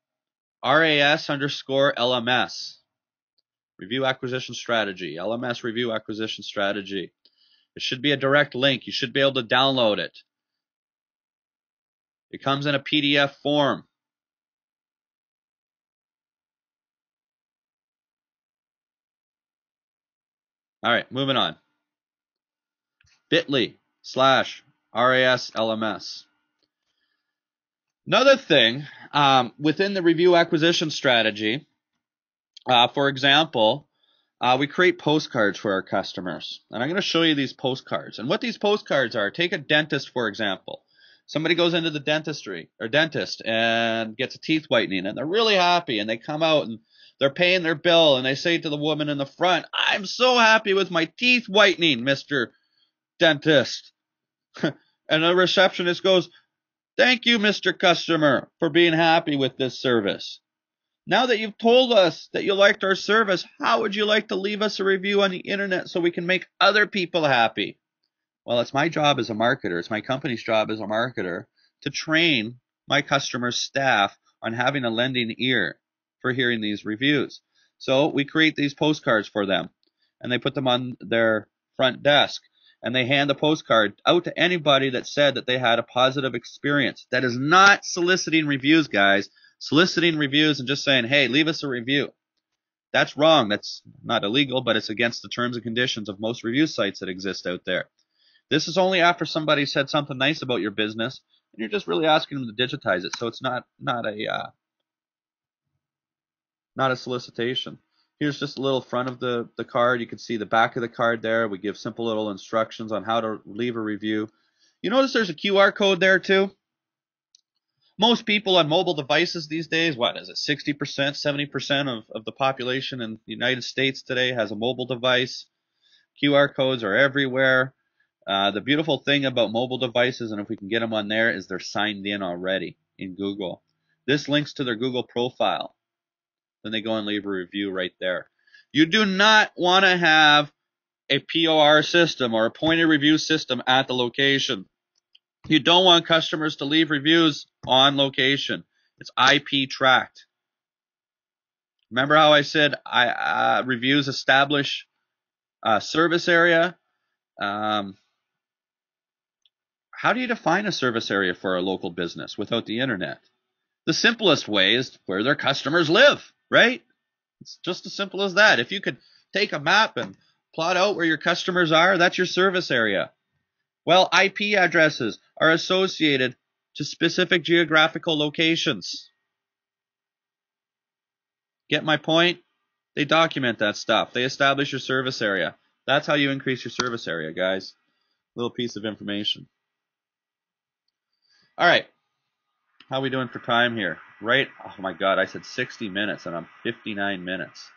RAS_LMS. Review acquisition strategy, LMS review acquisition strategy. It should be a direct link. You should be able to download it. It comes in a PDF form. All right, moving on. bit.ly/ RAS_LMS. Another thing, within the review acquisition strategy, for example, we create postcards for our customers. And I'm going to show you these postcards. And what these postcards are, take a dentist, for example. Somebody goes into the dentist and gets a teeth whitening, and they're really happy, and they come out and they're paying their bill, and they say to the woman in the front, "I'm so happy with my teeth whitening, Mr. Dentist." And the receptionist goes, "Thank you, Mr. Customer, for being happy with this service. Now that you've told us that you liked our service, how would you like to leave us a review on the internet so we can make other people happy?" Well, it's my job as a marketer, it's my company's job as a marketer to train my customer staff on having a lending ear for hearing these reviews. So we create these postcards for them, and they put them on their front desk, and they hand the postcard out to anybody that said that they had a positive experience. That is not soliciting reviews, guys. Soliciting reviews and just saying, "Hey, leave us a review." That's wrong. That's not illegal, but it's against the terms and conditions of most review sites that exist out there. This is only after somebody said something nice about your business, and you're just really asking them to digitize it. So it's not a solicitation. Here's just a little front of the card. You can see the back of the card there. We give simple little instructions on how to leave a review. You notice there's a QR code there too? Most people on mobile devices these days, what is it, 60%, 70% of the population in the United States today has a mobile device. QR codes are everywhere. The beautiful thing about mobile devices, and if we can get them on there, is they're signed in already in Google. This links to their Google profile. Then they go and leave a review right there. You do not want to have a POR system or a point of review system at the location. You don't want customers to leave reviews on location. It's IP tracked. Remember how I said reviews establish a service area? How do you define a service area for a local business without the internet? The simplest way is where their customers live, right? It's just as simple as that. If you could take a map and plot out where your customers are, that's your service area. Well, IP addresses are associated to specific geographical locations. Get my point? They document that stuff. They establish your service area. That's how you increase your service area, guys. Little piece of information. All right. How are we doing for time here? Right? Oh my God, I said 60 minutes and I'm 59 minutes.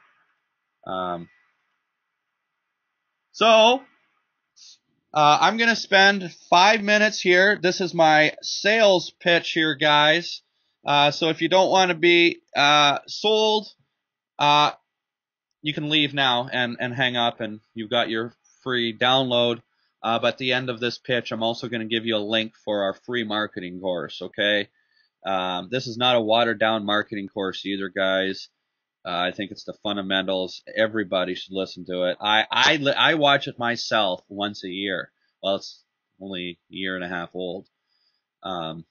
I'm going to spend 5 minutes here. This is my sales pitch here, guys. So if you don't want to be sold, you can leave now and hang up, and you've got your free download. But at the end of this pitch, I'm also going to give you a link for our free marketing course, okay? This is not a watered-down marketing course either, guys. I think it's the fundamentals. Everybody should listen to it. I watch it myself once a year. Well, it's only a year and a half old. But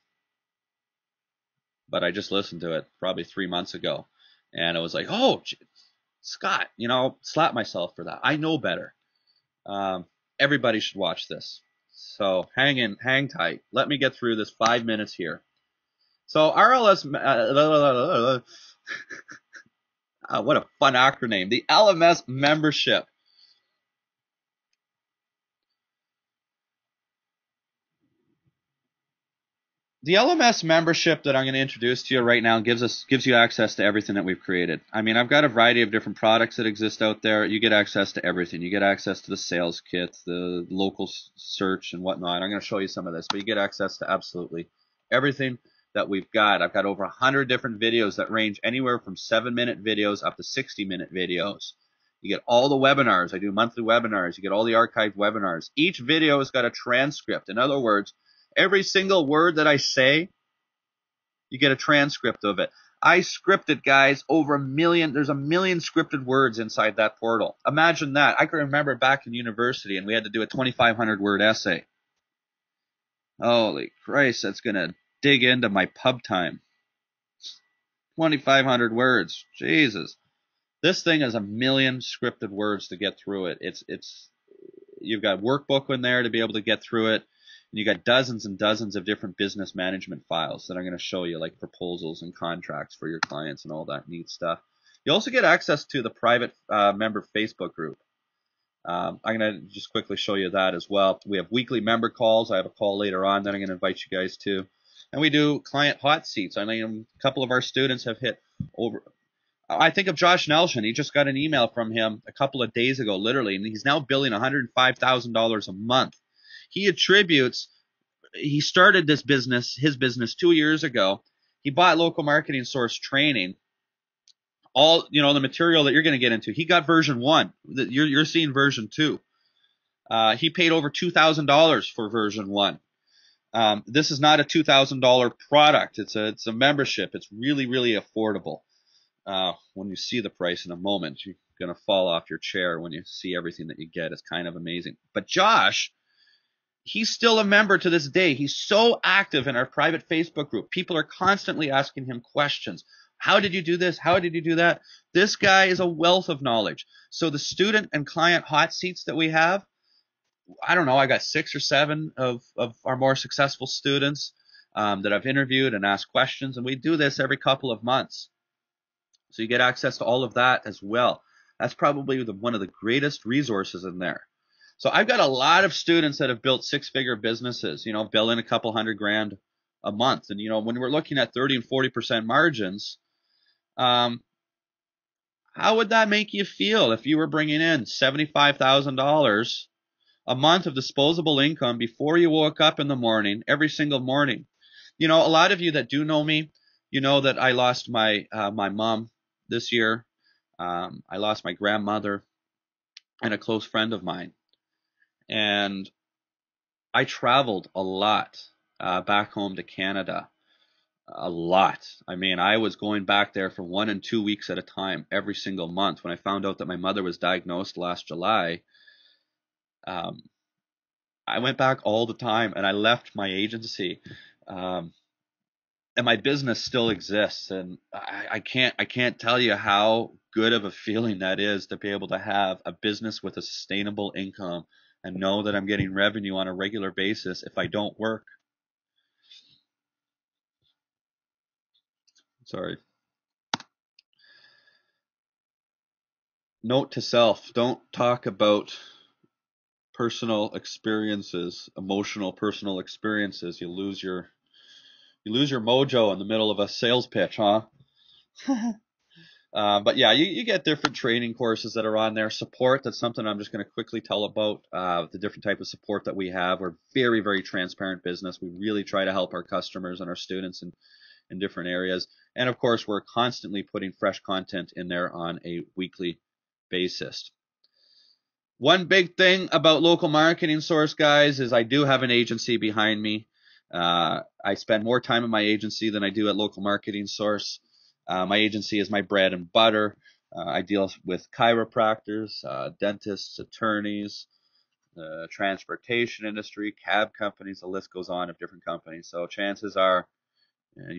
I just listened to it probably 3 months ago. And it was like, oh, Scott, slap myself for that. I know better. Everybody should watch this. So hang tight. Let me get through this 5 minutes here. So RLS, what a fun acronym. The LMS membership. The LMS membership that I'm going to introduce to you right now gives you access to everything that we've created. I mean, I've got a variety of different products that exist out there. You get access to everything. You get access to the sales kit, the local search and whatnot. I'm going to show you some of this, but you get access to absolutely everything that we've got. I've got over 100 different videos that range anywhere from 7-minute videos up to 60-minute videos. You get all the webinars. I do monthly webinars. You get all the archived webinars. Each video has got a transcript. In other words, every single word that I say, you get a transcript of it. I scripted, guys, over 1 million. There's 1 million scripted words inside that portal. Imagine that. I can remember back in university and we had to do a 2,500-word essay. Holy Christ, that's going to dig into my pub time. 2,500 words. Jesus. This thing has 1 million scripted words to get through it. You've got workbook in there to be able to get through it. And you got dozens and dozens of different business management files that I'm going to show you, like proposals and contracts for your clients and all that neat stuff. You also get access to the private member Facebook group. I'm going to just quickly show you that as well. We have weekly member calls. I have a call later on that I'm going to invite you guys to. And we do client hot seats. I mean, a couple of our students have hit over. I think of Josh Nelson. He just got an email from him a couple of days ago, literally, and he's now billing $105,000 a month. He started his business 2 years ago. He bought Local Marketing Source training, all, the material that you're going to get into. He got version 1. You're seeing version 2. He paid over $2,000 for version 1. This is not a $2,000 product. It's a membership. It's really, really affordable. When you see the price in a moment, you're going to fall off your chair when you see everything that you get. It's kind of amazing. But Josh, he's still a member to this day. He's so active in our private Facebook group. People are constantly asking him questions. How did you do this? How did you do that? This guy is a wealth of knowledge. So the student and client hot seats that we have, I don't know, I got 6 or 7 of our more successful students that I've interviewed and asked questions, and we do this every couple of months. So you get access to all of that as well. That's probably one of the greatest resources in there. So I've got a lot of students that have built 6-figure businesses, billing a couple $100,000 a month. And, when we're looking at 30 and 40% margins, how would that make you feel if you were bringing in $75,000 a month of disposable income before you woke up in the morning, every single morning? A lot of you that do know me, you know that I lost my mom this year. I lost my grandmother and a close friend of mine. And I traveled a lot back home to Canada. A lot. I mean, I was going back there for 1 and 2 weeks at a time every single month. When I found out that my mother was diagnosed last July, I went back all the time, and I left my agency. And my business still exists, and I can't tell you how good of a feeling that is to be able to have a business with a sustainable income and know that I'm getting revenue on a regular basis if I don't work. Sorry. Note to self, don't talk about personal experiences, emotional personal experiences. You lose your mojo in the middle of a sales pitch, huh? But yeah, you get different training courses that are on there. Support, that's something I'm just going to quickly tell about, the different type of support that we have. We're very, very transparent business. We really try to help our customers and our students in different areas. And of course, we're constantly putting fresh content in there on a weekly basis. One big thing about Local Marketing Source, guys, is I do have an agency behind me. I spend more time in my agency than I do at Local Marketing Source. My agency is my bread and butter. I deal with chiropractors, dentists, attorneys, the transportation industry, cab companies, the list goes on of different companies. So chances are,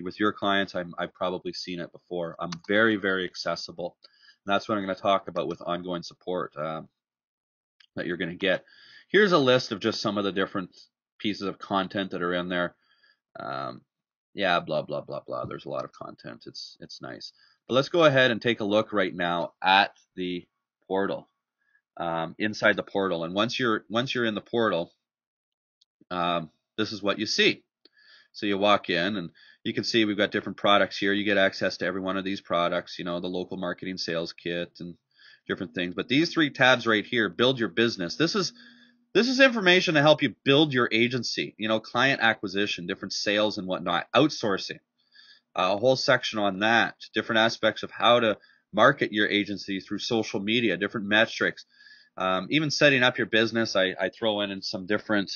with your clients, I've probably seen it before. I'm very, very accessible. And that's what I'm going to talk about with ongoing support that you're going to get. Here's a list of just some of the different pieces of content that are in there. Yeah, blah, blah, blah, blah. There's a lot of content. It's nice. But let's go ahead and take a look right now at the portal, inside the portal. And once you're in the portal, this is what you see. So you walk in and you can see we've got different products here. You get access to every one of these products, the local marketing sales kit and different things. But these 3 tabs right here, build your business. This is information to help you build your agency, client acquisition, different sales and whatnot, outsourcing, a whole section on that, different aspects of how to market your agency through social media, different metrics, even setting up your business. I throw in some different,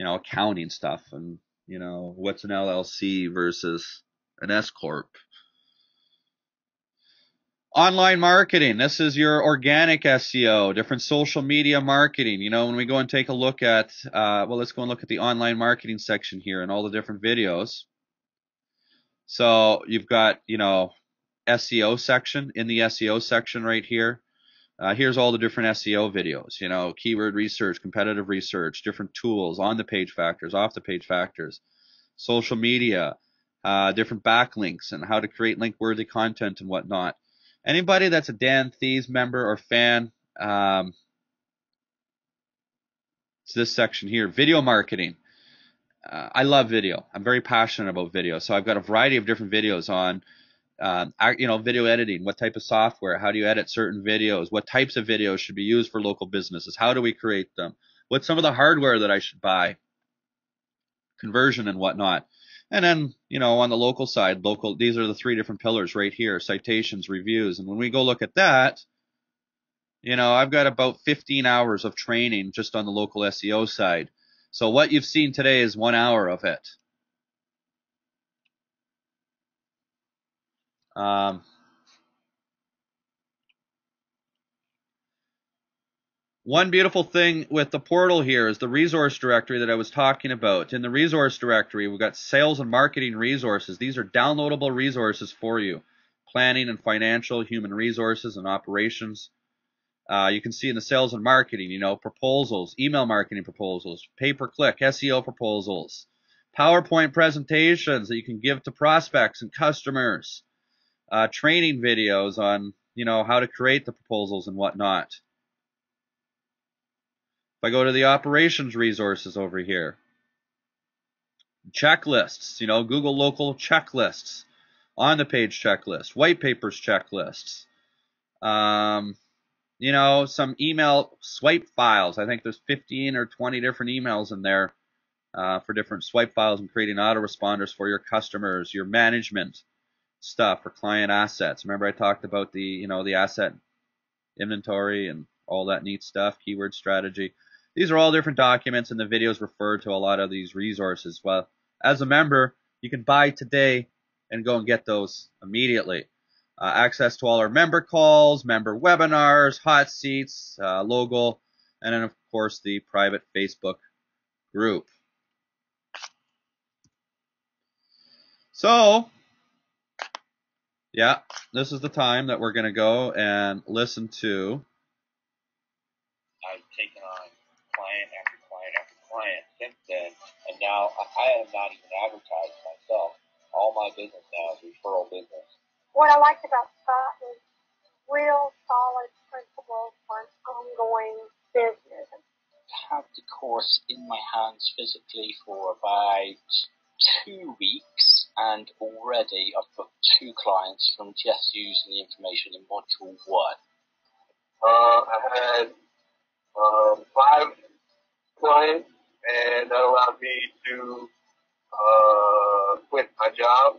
accounting stuff and, what's an LLC versus an S Corp. Online marketing, this is your organic SEO, different social media marketing. When we go and take a look at, let's go and look at the online marketing section here and all the different videos. So you've got, SEO section. In the SEO section right here, here's all the different SEO videos, keyword research, competitive research, different tools, on the page factors, off the page factors, social media, different backlinks and how to create link-worthy content and whatnot. Anybody that's a Dan Thies member or fan, it's this section here, video marketing. I love video. I'm very passionate about video. So I've got a variety of different videos on, video editing, what type of software, how do you edit certain videos, what types of videos should be used for local businesses, how do we create them, what's some of the hardware that I should buy, conversion and whatnot. And then, on the local side, these are the 3 different pillars right here, citations, reviews. And when we go look at that, I've got about 15 hours of training just on the local SEO side. So what you've seen today is 1 hour of it. One beautiful thing with the portal here is the resource directory that I was talking about. In the resource directory, we've got sales and marketing resources. These are downloadable resources for you. Planning and financial, human resources and operations. You can see in the sales and marketing, proposals, email marketing proposals, pay-per-click, SEO proposals, PowerPoint presentations that you can give to prospects and customers, training videos on, how to create the proposals and whatnot. If I go to the operations resources over here, checklists, Google local checklists, on-the-page checklists, white papers checklists, some email swipe files. I think there's 15 or 20 different emails in there for different swipe files and creating autoresponders for your customers, your management stuff for client assets. Remember I talked about the, the asset inventory and all that neat stuff, keyword strategy. These are all different documents, and the videos refer to a lot of these resources. Well, as a member, you can buy today and go and get those immediately. Access to all our member calls, member webinars, hot seats, logo, and then, of course, the private Facebook group. So, yeah, this is the time that we're going to go and listen to. I've taken on client after client after client since then, and now I have not even advertised myself. All my business now is referral business. What I liked about Scott was real solid principles for an ongoing business. I have the course in my hands physically for about 2 weeks, and already I've got 2 clients from just using the information in module 1. I had 5 clients, and that allowed me to quit my job.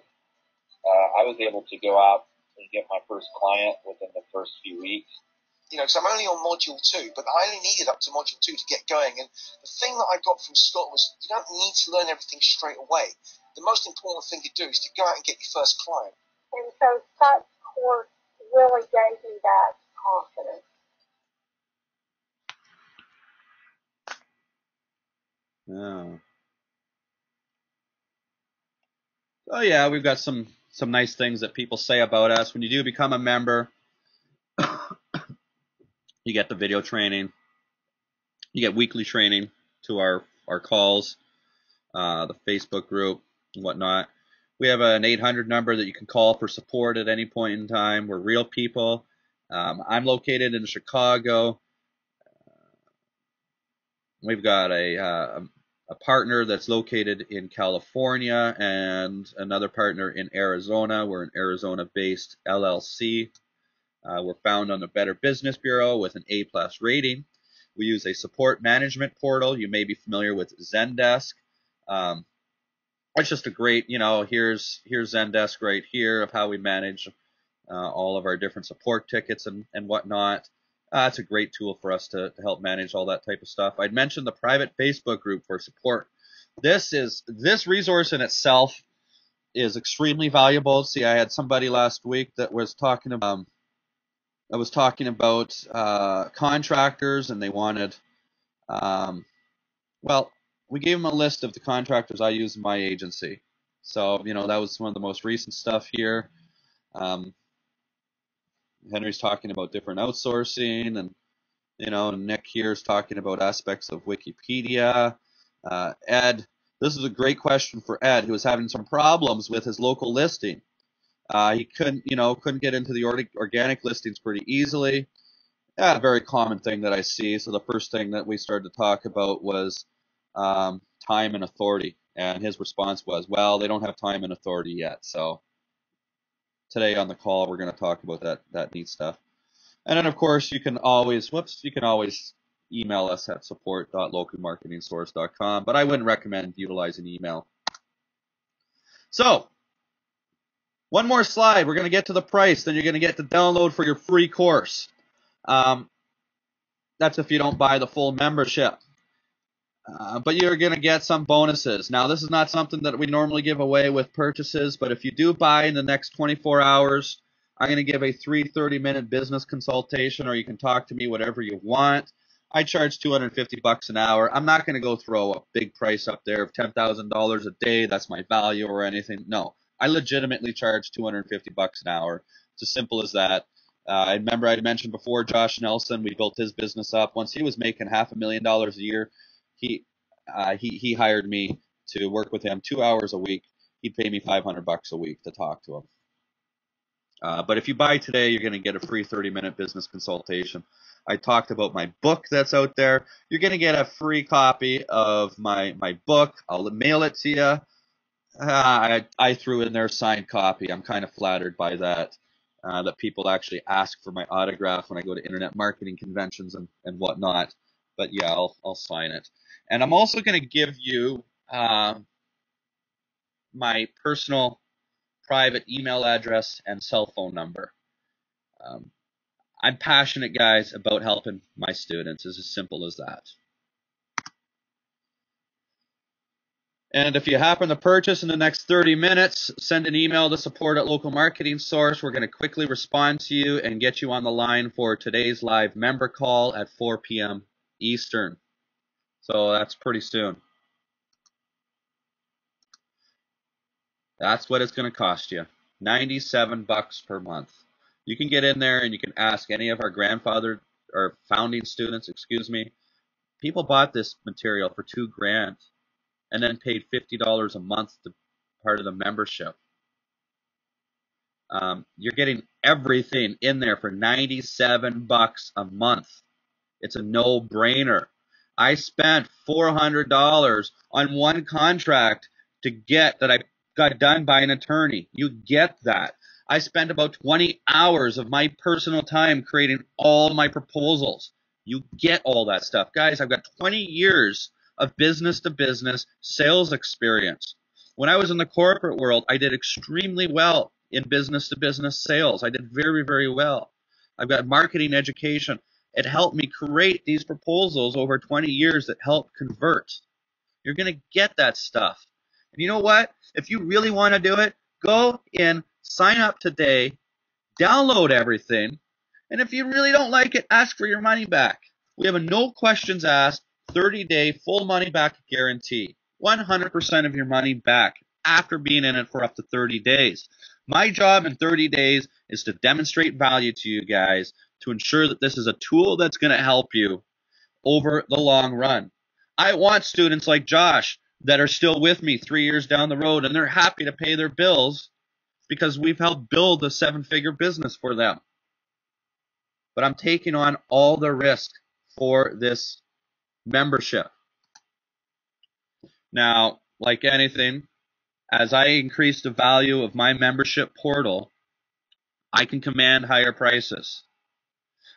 I was able to go out and get my first client within the first few weeks. Because I'm only on module 2, but I only needed up to module 2 to get going. And the thing that I got from Scott was you don't need to learn everything straight away. The most important thing to do is to go out and get your first client. And so Scott's course really gave me that confidence. Yeah. Oh yeah, we've got some nice things that people say about us. When you do become a member, you get the video training, you get weekly training to our calls, the Facebook group and whatnot. We have an 800 number that you can call for support at any point in time. We're real people. I'm located in Chicago. We've got a partner that's located in California and another partner in Arizona. We're an Arizona-based LLC. We're found on the Better Business Bureau with an A+ rating. We use a support management portal. You may be familiar with Zendesk. It's just a great, here's Zendesk right here of how we manage all of our different support tickets and whatnot. It's a great tool for us to help manage all that type of stuff. I'd mentioned the private Facebook group for support. This resource in itself is extremely valuable. See, I had somebody last week that was talking about contractors, and they wanted, we gave them a list of the contractors I use in my agency. So, that was one of the most recent stuff here. Henry's talking about different outsourcing, and Nick here is talking about aspects of Wikipedia. Ed, this is a great question for Ed, who was having some problems with his local listing. He couldn't get into the organic listings pretty easily. A very common thing that I see. So the first thing that we started to talk about was time and authority, and his response was, well, they don't have time and authority yet. So today on the call, we're going to talk about that neat stuff. And then, of course, you can always email us at support.localmarketingsource.com, but I wouldn't recommend utilizing email. So, one more slide. We're going to get to the price. Then you're going to get the download for your free course. That's if you don't buy the full membership. But you're going to get some bonuses. Now, this is not something that we normally give away with purchases, but if you do buy in the next 24 hours, I'm going to give a 30-minute business consultation, or you can talk to me whatever you want. I charge $250 an hour. I'm not going to go throw a big price up there of $10,000 a day. That's my value or anything. No, I legitimately charge $250 an hour. It's as simple as that. I remember I mentioned before Josh Nelson. We built his business up. Once he was making $500,000 a year, he hired me to work with him 2 hours a week. He'd pay me $500 a week to talk to him. But if you buy today, you're going to get a free 30-minute business consultation. I talked about my book that's out there. You're going to get a free copy of my book. I'll mail it to you. I threw in their signed copy. I'm kind of flattered by that, that people actually ask for my autograph when I go to internet marketing conventions and whatnot. But yeah, I'll sign it. And I'm also going to give you my personal private email address and cell phone number. I'm passionate, guys, about helping my students. It's as simple as that. And if you happen to purchase in the next 30 minutes, send an email to support at Local Marketing Source. We're going to quickly respond to you and get you on the line for today's live member call at 4 p.m. Eastern. So that's pretty soon. That's what it's going to cost you. $97 per month. You can get in there and you can ask any of our grandfather or founding students, excuse me. People bought this material for $2,000 and then paid $50 a month to part of the membership. You're getting everything in there for $97 a month. It's a no-brainer. I spent $400 on one contract to get that I got done by an attorney. You get that. I spent about 20 hours of my personal time creating all my proposals. You get all that stuff. Guys, I've got 20 years of business-to-business sales experience. When I was in the corporate world, I did extremely well in business-to-business sales. I did very, very well. I've got marketing education. It helped me create these proposals over 20 years that help convert. You're going to get that stuff. And you know what? If you really want to do it, go in, sign up today, download everything, and if you really don't like it, ask for your money back. We have a no questions asked, 30-day full money back guarantee. 100% of your money back after being in it for up to 30 days. My job in 30 days is to demonstrate value to you guys to ensure that this is a tool that's going to help you over the long run. I want students like Josh that are still with me 3 years down the road, and they're happy to pay their bills because we've helped build a 7-figure business for them. But I'm taking on all the risk for this membership. Now, like anything, as I increase the value of my membership portal, I can command higher prices.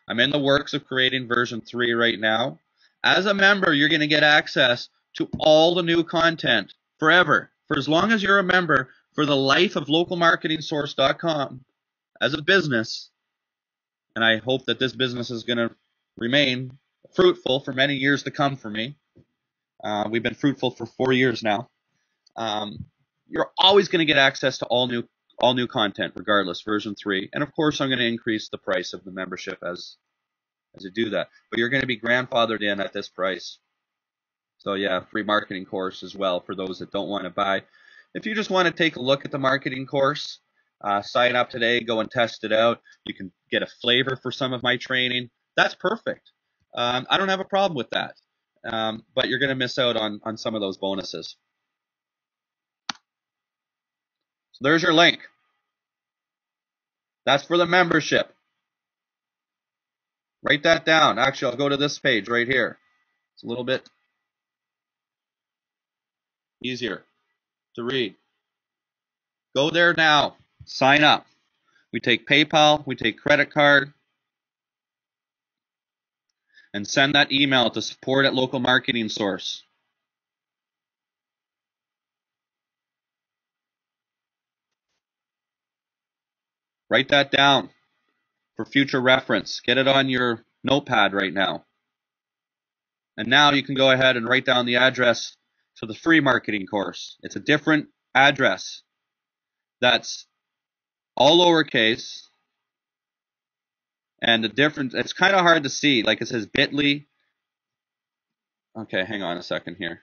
I'm in the works of creating version 3 right now. As a member, you're going to get access to all the new content forever, for as long as you're a member, for the life of localmarketingsource.com as a business. And I hope that this business is going to remain fruitful for many years to come for me. We've been fruitful for 4 years now. You're always going to get access to all new content, regardless, version 3. And of course, I'm going to increase the price of the membership as I do that. But you're going to be grandfathered in at this price. So yeah, free marketing course as well for those that don't want to buy. If you just want to take a look at the marketing course, sign up today, go and test it out. You can get a flavor for some of my training. That's perfect. I don't have a problem with that. But you're going to miss out on some of those bonuses. So there's your link. That's for the membership. Write that down. Actually, I'll go to this page right here. It's a little bit easier to read. Go there now. Sign up. We take PayPal. We take credit card. And send that email to support at Local Marketing Source. Write that down for future reference. Get it on your notepad right now. And now you can go ahead and write down the address to the free marketing course. It's a different address. That's all lowercase. And the difference, it's kind of hard to see. Like it says bit.ly. Okay, hang on a second here.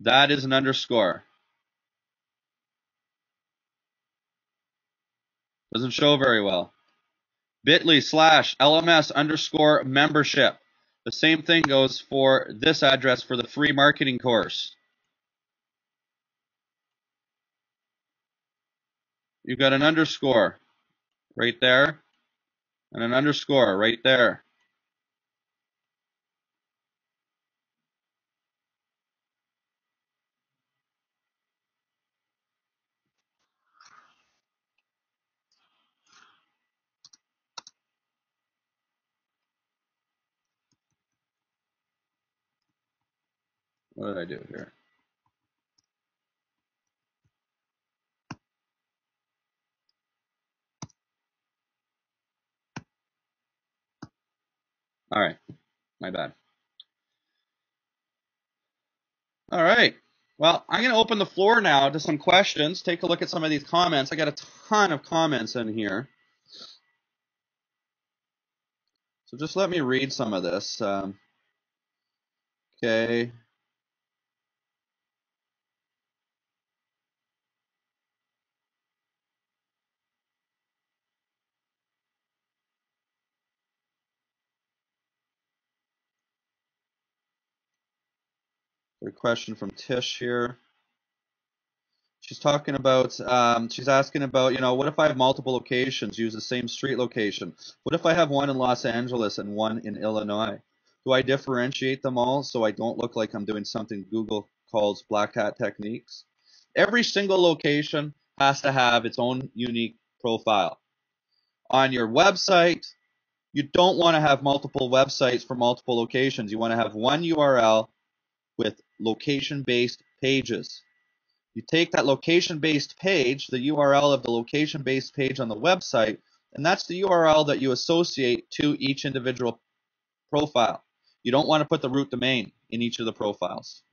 That is an underscore. Doesn't show very well. bit.ly/LMS_membership. The same thing goes for this address for the free marketing course. You've got an underscore right there and an underscore right there. What did I do here? All right, my bad. All right. Well, I'm going to open the floor now to some questions. Take a look at some of these comments. I got a ton of comments in here. So just let me read some of this. Okay. A question from Tish here. She's talking about, she's asking about, you know, what if I have multiple locations, use the same street location? What if I have one in Los Angeles and one in Illinois? Do I differentiate them all so I don't look like I'm doing something Google calls black hat techniques? Every single location has to have its own unique profile. On your website, you don't want to have multiple websites for multiple locations. You want to have one URL with location-based pages. You take that location-based page, the URL of the location-based page on the website, and that's the URL that you associate to each individual profile. You don't want to put the root domain in each of the profiles.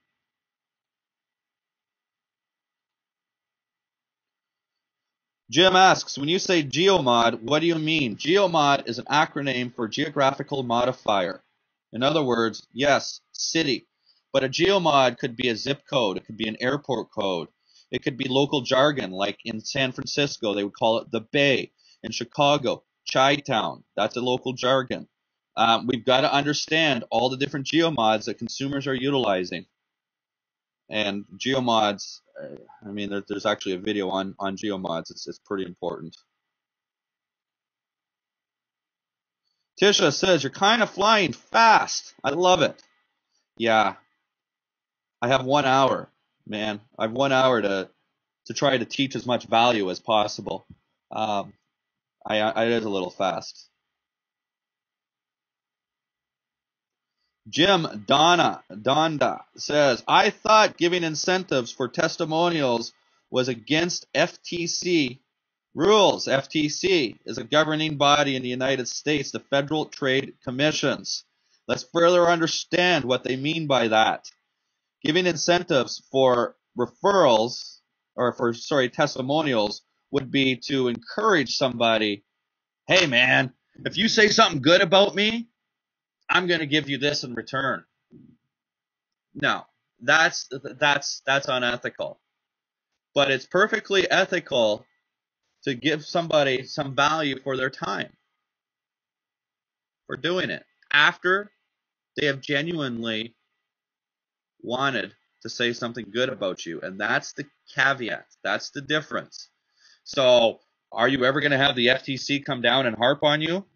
Jim asks, when you say geomod, what do you mean? Geomod is an acronym for geographical modifier. In other words, yes, city. But a geomod could be a zip code. It could be an airport code. It could be local jargon, like in San Francisco, they would call it the Bay. In Chicago, Chi-Town. That's a local jargon. We've got to understand all the different geomods that consumers are utilizing. And geomods, I mean, there's actually a video on geomods. It's pretty important. Tisha says, you're kind of flying fast. I love it. Yeah. I have 1 hour, man. I have 1 hour to try to teach as much value as possible. It is a little fast. Jim Donda says, I thought giving incentives for testimonials was against FTC rules. FTC is a governing body in the United States, the Federal Trade Commissions. Let's further understand what they mean by that. Giving incentives for referrals, or for, testimonials, would be to encourage somebody, hey man, if you say something good about me, I'm going to give you this in return. No, that's unethical. But it's perfectly ethical to give somebody some value for their time, for doing it, after they have genuinely wanted to say something good about you. And that's the caveat. That's the difference. So are you ever going to have the FTC come down and harp on you?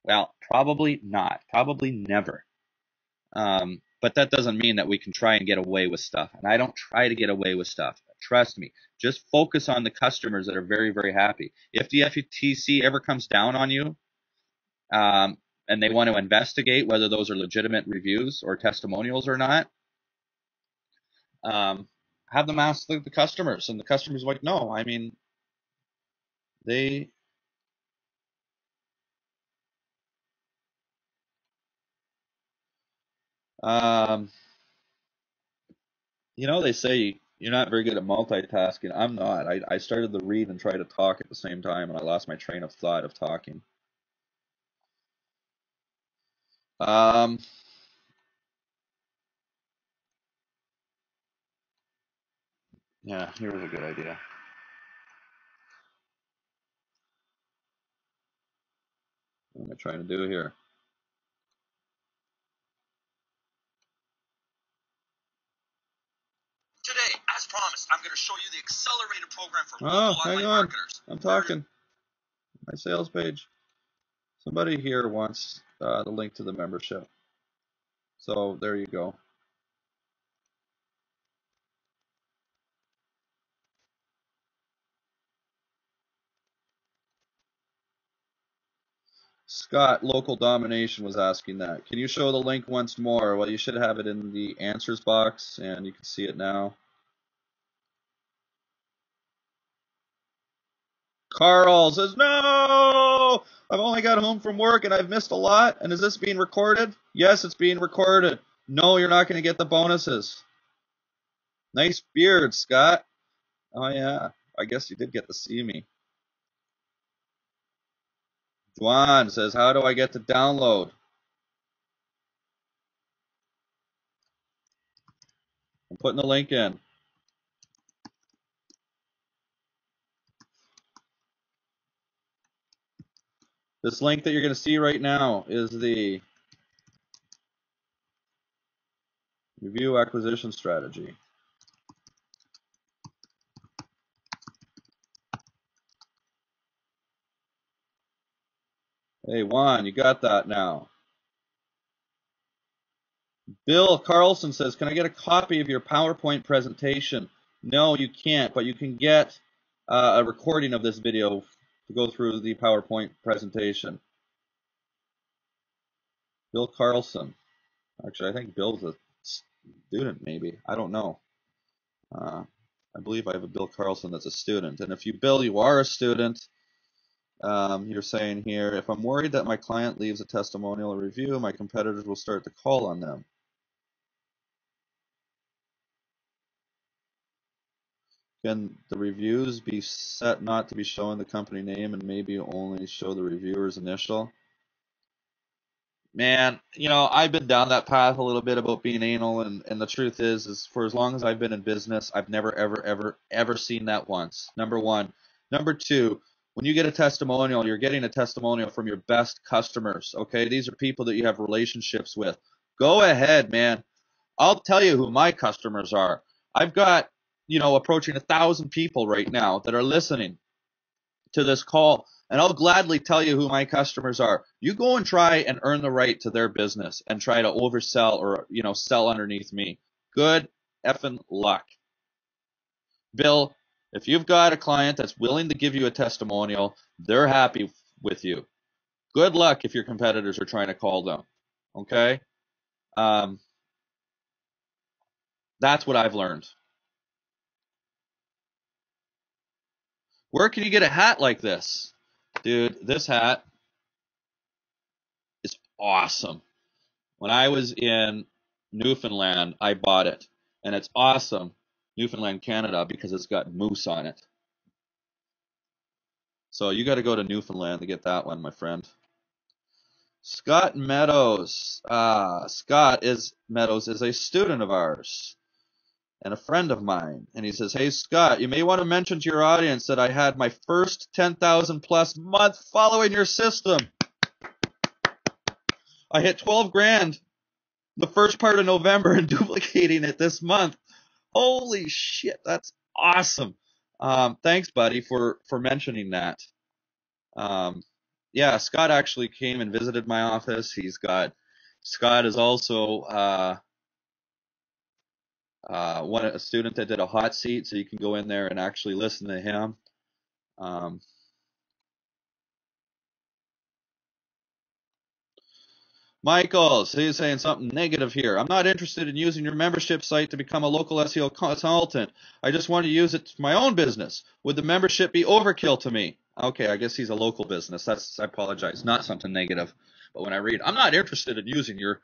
Well, probably not. Probably never. But that doesn't mean that we can try and get away with stuff. And I don't try to get away with stuff. Trust me. Just focus on the customers that are very, very happy. If the FTC ever comes down on you, and they want to investigate whether those are legitimate reviews or testimonials or not, have them ask the customers. And the customers are like, no, I mean, they... you know, they say you're not very good at multitasking. I'm not. I started to read and try to talk at the same time, and I lost my train of thought of talking. Yeah, here's a good idea. I trying to do here? Today, as promised, I'm going to show you the accelerated program for Oh, online hang on. marketers. I'm talking. My sales page. Somebody here wants the link to the membership. So there you go. Scott, Local Domination, was asking that. Can you show the link once more? Well, you should have it in the answers box, and you can see it now. Carl says, no! I've only got home from work, and I've missed a lot. And is this being recorded? Yes, it's being recorded. No, you're not going to get the bonuses. Nice beard, Scott. Oh, yeah. I guess you did get to see me. Juan says, how do I get to download? I'm putting the link in. This link that you're going to see right now is the review acquisition strategy. Hey, Juan, you got that now. Bill Carlson says, can I get a copy of your PowerPoint presentation? No, you can't, but you can get a recording of this video to go through the PowerPoint presentation. Bill Carlson. Actually, I think Bill's a student, maybe. I don't know. I believe I have a Bill Carlson that's a student. And if you, Bill, you are a student, you're saying here, if I'm worried that my client leaves a testimonial or review, my competitors will start to call on them. Can the reviews be set not to be showing the company name and maybe only show the reviewer's initial? Man, you know, I've been down that path a little bit about being anal, and the truth is for as long as I've been in business, I've never, ever seen that once. Number one. Number two, when you get a testimonial, you're getting a testimonial from your best customers, okay? These are people that you have relationships with. Go ahead, man. I'll tell you who my customers are. I've got, you know, approaching 1,000 people right now that are listening to this call, and I'll gladly tell you who my customers are. You go and try and earn the right to their business and try to oversell or, you know, sell underneath me. Good effing luck. Bill, if you've got a client that's willing to give you a testimonial, they're happy with you. Good luck if your competitors are trying to call them. Okay? That's what I've learned. Where can you get a hat like this? Dude, this hat is awesome. When I was in Newfoundland, I bought it. And it's awesome, Newfoundland, Canada, because it's got moose on it. So you got to go to Newfoundland to get that one, my friend. Scott Meadows. Meadows is a student of ours and a friend of mine. And he says, hey, Scott, you may want to mention to your audience that I had my first 10,000 plus month following your system. I hit 12 grand the first part of November and duplicating it this month. Holy shit, that's awesome. Thanks, buddy, for mentioning that. Yeah, Scott actually came and visited my office. Scott is also a student that did a hot seat, so you can go in there and actually listen to him. Michael, so he's saying something negative here. I'm not interested in using your membership site to become a local SEO consultant. I just want to use it for my own business. Would the membership be overkill to me? Okay, I guess he's a local business. I apologize, not something negative. But when I read, I'm not interested in using your,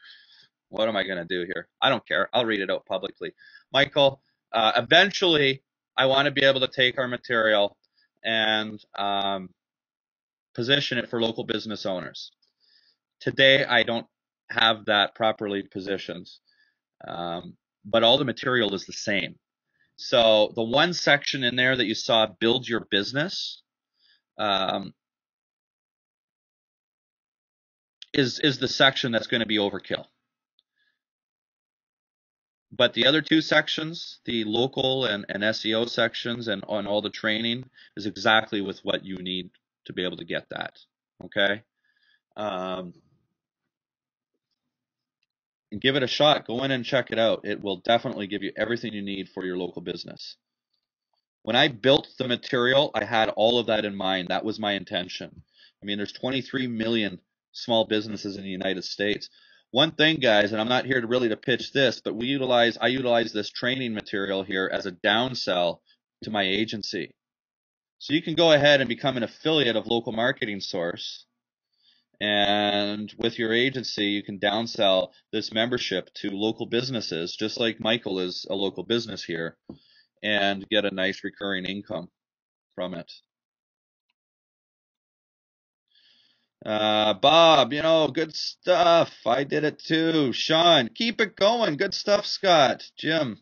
what am I going to do here? I don't care. I'll read it out publicly. Michael, eventually I want to be able to take our material and position it for local business owners. Today, I don't have that properly positioned, but all the material is the same. So the one section in there that you saw, build your business, is the section that's going to be overkill. But the other two sections, the local and SEO sections and on all the training, is exactly with what you need to be able to get that. Okay? And give it a shot. Go in and check it out. It will definitely give you everything you need for your local business. When I built the material, I had all of that in mind. That was my intention. I mean, there's 23 million small businesses in the United States. One thing, guys, and I'm not here to really to pitch this, but I utilize this training material here as a downsell to my agency. So you can go ahead and become an affiliate of Local Marketing Source, and with your agency, you can downsell this membership to local businesses, just like Michael is a local business here, and get a nice recurring income from it. Bob, good stuff. I did it too. Sean, keep it going. Good stuff, Scott. Jim,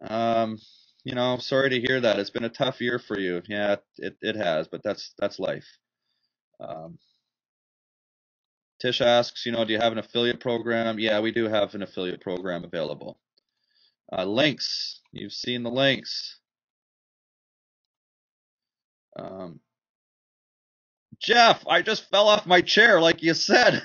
sorry to hear that. It's been a tough year for you. Yeah, it has, but that's life. Tish asks, do you have an affiliate program? Yeah, we do have an affiliate program available. Links, you've seen the links. Jeff, I just fell off my chair like you said.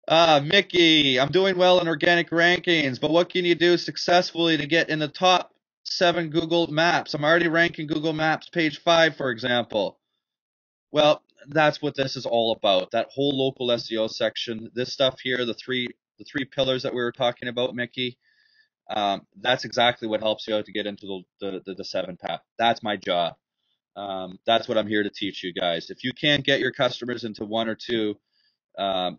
Mickey, I'm doing well in organic rankings, but what can you do successfully to get in the top 7 Google Maps? I'm already ranking Google Maps page 5, for example. Well, that's what this is all about. That whole local SEO section, this stuff here, the three pillars that we were talking about, Mickey. That's exactly what helps you out to get into the 7 path. That's my job. That's what I'm here to teach you guys. If you can't get your customers into 1 or 2,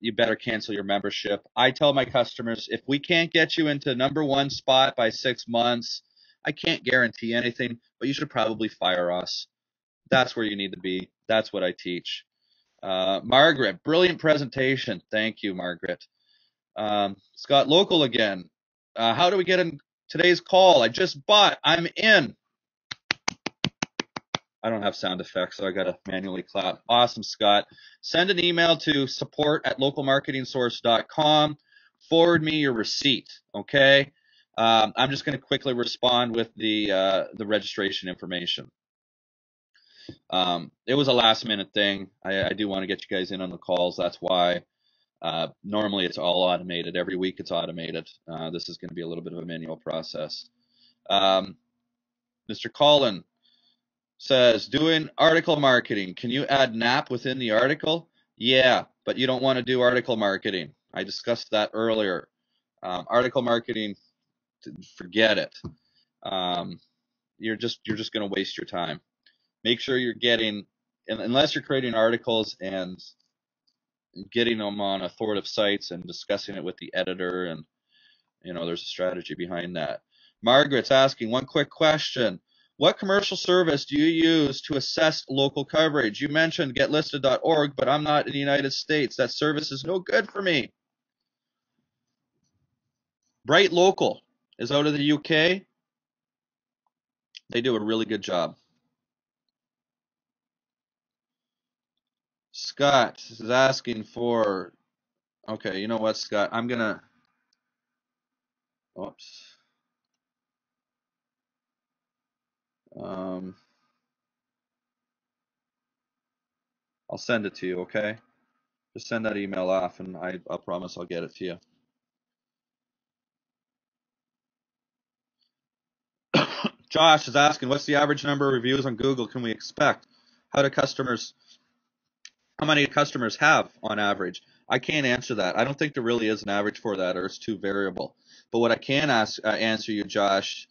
you better cancel your membership. I tell my customers, if we can't get you into number 1 spot by 6 months, I can't guarantee anything, but you should probably fire us. That's where you need to be. That's what I teach. Margaret, brilliant presentation. Thank you, Margaret. Scott, local again. How do we get in today's call? I just bought. I'm in. I don't have sound effects, so I got to manually clap. Awesome, Scott. Send an email to support@localmarketingsource.com. Forward me your receipt, okay? I'm just going to quickly respond with the registration information. It was a last-minute thing. I do want to get you guys in on the calls. That's why. Normally, it's all automated. Every week, it's automated. This is going to be a little bit of a manual process. Mr. Collin says, doing article marketing. Can you add NAP within the article? Yeah, but you don't want to do article marketing. I discussed that earlier. Article marketing, forget it. You're just going to waste your time. Make sure you're getting, unless you're creating articles and getting them on authoritative sites and discussing it with the editor, and there's a strategy behind that. Margaret's asking one quick question. What commercial service do you use to assess local coverage? You mentioned getlisted.org, but I'm not in the United States. That service is no good for me. Bright Local is out of the UK. They do a really good job. Scott is asking for, okay, you know what, Scott? I'm going to, oops. I'll send it to you, okay? Just send that email off, and I'll promise I'll get it to you. Josh is asking, what's the average number of reviews on Google can we expect? How many customers have on average? I can't answer that. I don't think there really is an average for that, or it's too variable. But what I can answer you, Josh,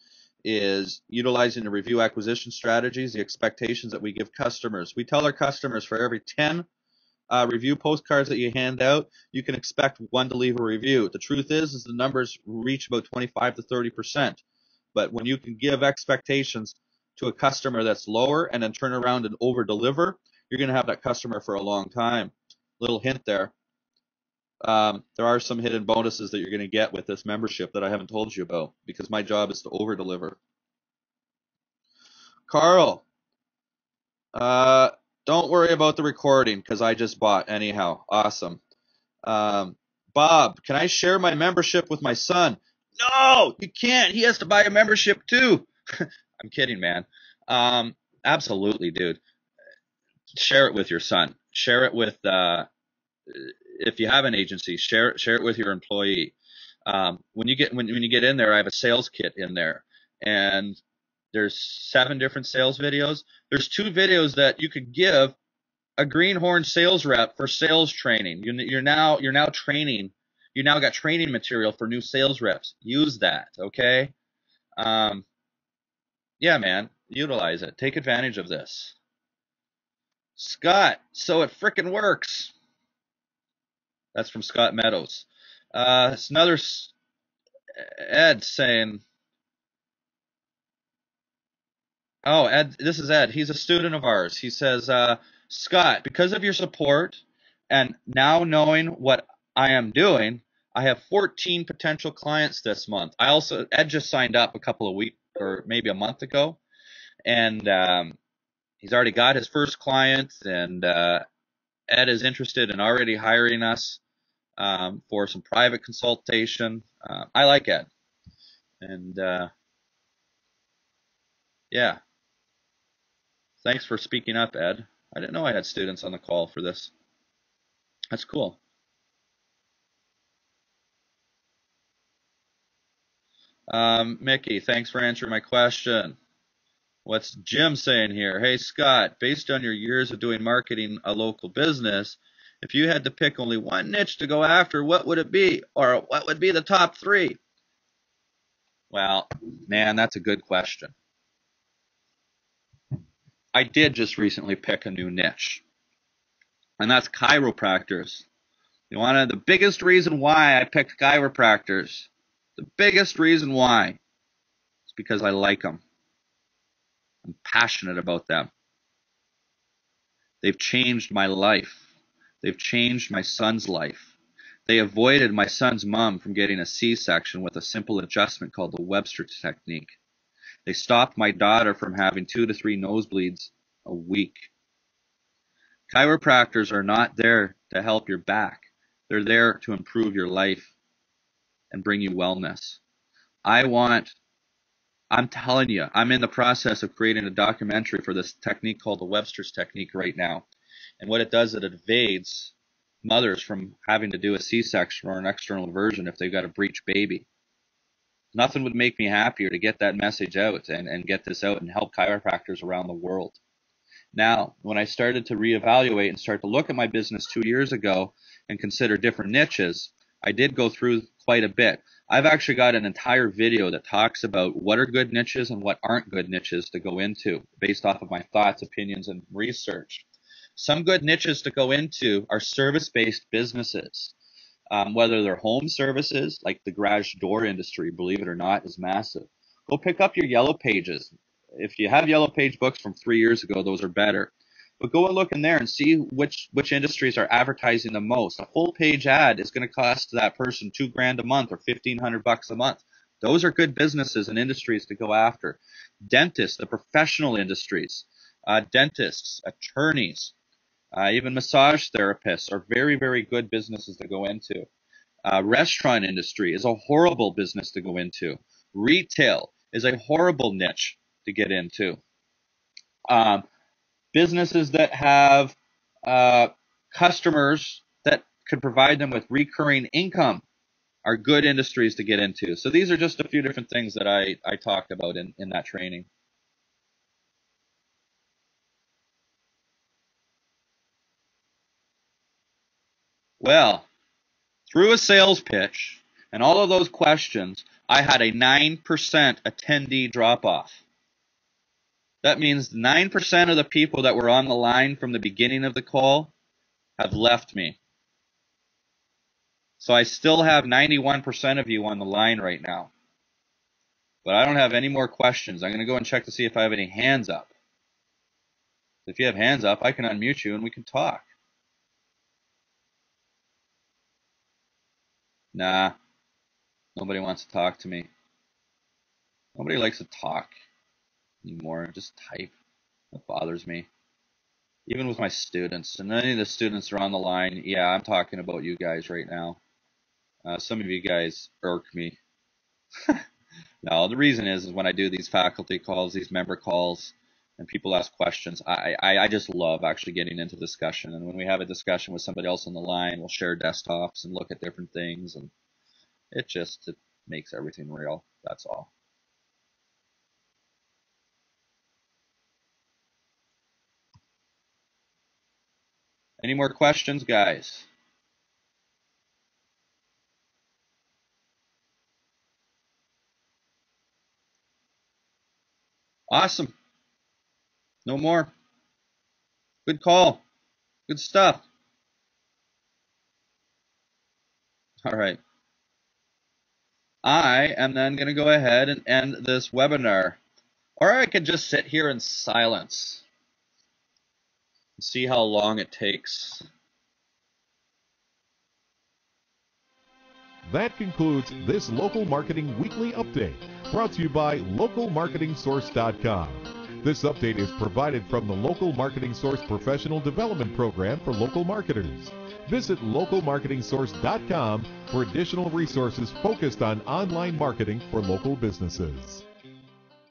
is utilizing the review acquisition strategies, the expectations that we give customers. We tell our customers for every 10 review postcards that you hand out, you can expect 1 to leave a review. The truth is the numbers reach about 25 to 30%. But when you can give expectations to a customer that's lower and then turn around and over-deliver, you're going to have that customer for a long time. Little hint there. There are some hidden bonuses that you're going to get with this membership that I haven't told you about, because my job is to over-deliver. Carl, Don't worry about the recording because I just bought anyhow. Awesome. Bob, can I share my membership with my son? No, you can't. He has to buy a membership too. I'm kidding, man. Absolutely, dude. Share it with your son. Share it with, if you have an agency, share it with your employee. When you get in there, I have a sales kit in there, and there's 7 different sales videos. There's 2 videos that you could give a greenhorn sales rep for sales training. You're now training. You now got training material for new sales reps. Use that, okay? Yeah, man, utilize it. Take advantage of this. Scott, so it frickin' works. That's from Scott Meadows. It's another Ed saying, oh, Ed, this is Ed. He's a student of ours. He says, Scott, because of your support and now knowing what I am doing, I have 14 potential clients this month. Ed just signed up a couple of weeks or maybe a month ago, and he's already got his first client, and Ed is interested in already hiring us for some private consultation. I like Ed, and yeah. Thanks for speaking up, Ed. I didn't know I had students on the call for this. That's cool. Mickey, thanks for answering my question. What's Jim saying here? Hey, Scott, based on your years of doing marketing a local business, if you had to pick only one niche to go after, what would it be? Or what would be the top 3? Well, man, that's a good question. I did just recently pick a new niche, and that's chiropractors. You want to know the biggest reason why I picked chiropractors? The biggest reason why is because I like them. I'm passionate about them. They've changed my life. They've changed my son's life. They avoided my son's mom from getting a C-section with a simple adjustment called the Webster technique. They stopped my daughter from having 2 to 3 nosebleeds a week. Chiropractors are not there to help your back. They're there to improve your life and bring you wellness. I'm telling you, I'm in the process of creating a documentary for this technique called the Webster's technique right now. And what it does, it evades mothers from having to do a C-section or an external version if they've got a breech baby. Nothing would make me happier to get that message out and get this out and help chiropractors around the world. Now, when I started to reevaluate and start to look at my business 2 years ago and consider different niches, I did go through quite a bit. I've actually got an entire video that talks about what are good niches and what aren't good niches to go into based off of my thoughts, opinions, and research. Some good niches to go into are service-based businesses. Whether they're home services, like the garage door industry, believe it or not, is massive. Go pick up your Yellow Pages. If you have Yellow Page books from 3 years ago, those are better. But go and look in there and see which industries are advertising the most. A full page ad is going to cost that person $2,000 a month or $1,500 a month. Those are good businesses and industries to go after. Dentists, the professional industries, dentists, attorneys, even massage therapists are very, very good businesses to go into. Restaurant industry is a horrible business to go into. Retail is a horrible niche to get into. Businesses that have customers that could provide them with recurring income are good industries to get into. So these are just a few different things that I talked about in that training. Well, through a sales pitch and all of those questions, I had a 9% attendee drop-off. That means 9% of the people that were on the line from the beginning of the call have left me. So I still have 91% of you on the line right now. But I don't have any more questions. I'm going to go and check to see if I have any hands up. If you have hands up, I can unmute you and we can talk. Nah, nobody wants to talk to me. Nobody likes to talk anymore. Just type. That bothers me. even with my students, and any of the students are on the line, yeah, I'm talking about you guys right now. Some of you guys irk me. No, the reason is when I do these faculty calls, these member calls, and people ask questions, I just love actually getting into discussion. And when we have a discussion with somebody else on the line, we'll share desktops and look at different things, and it makes everything real. That's all. Any more questions, guys? Awesome. No more. Good call. Good stuff. All right. I am then going to go ahead and end this webinar. Or I could just sit here in silence and see how long it takes. That concludes this Local Marketing Weekly Update, brought to you by localmarketingsource.com. This update is provided from the Local Marketing Source Professional Development Program for local marketers. Visit localmarketingsource.com for additional resources focused on online marketing for local businesses.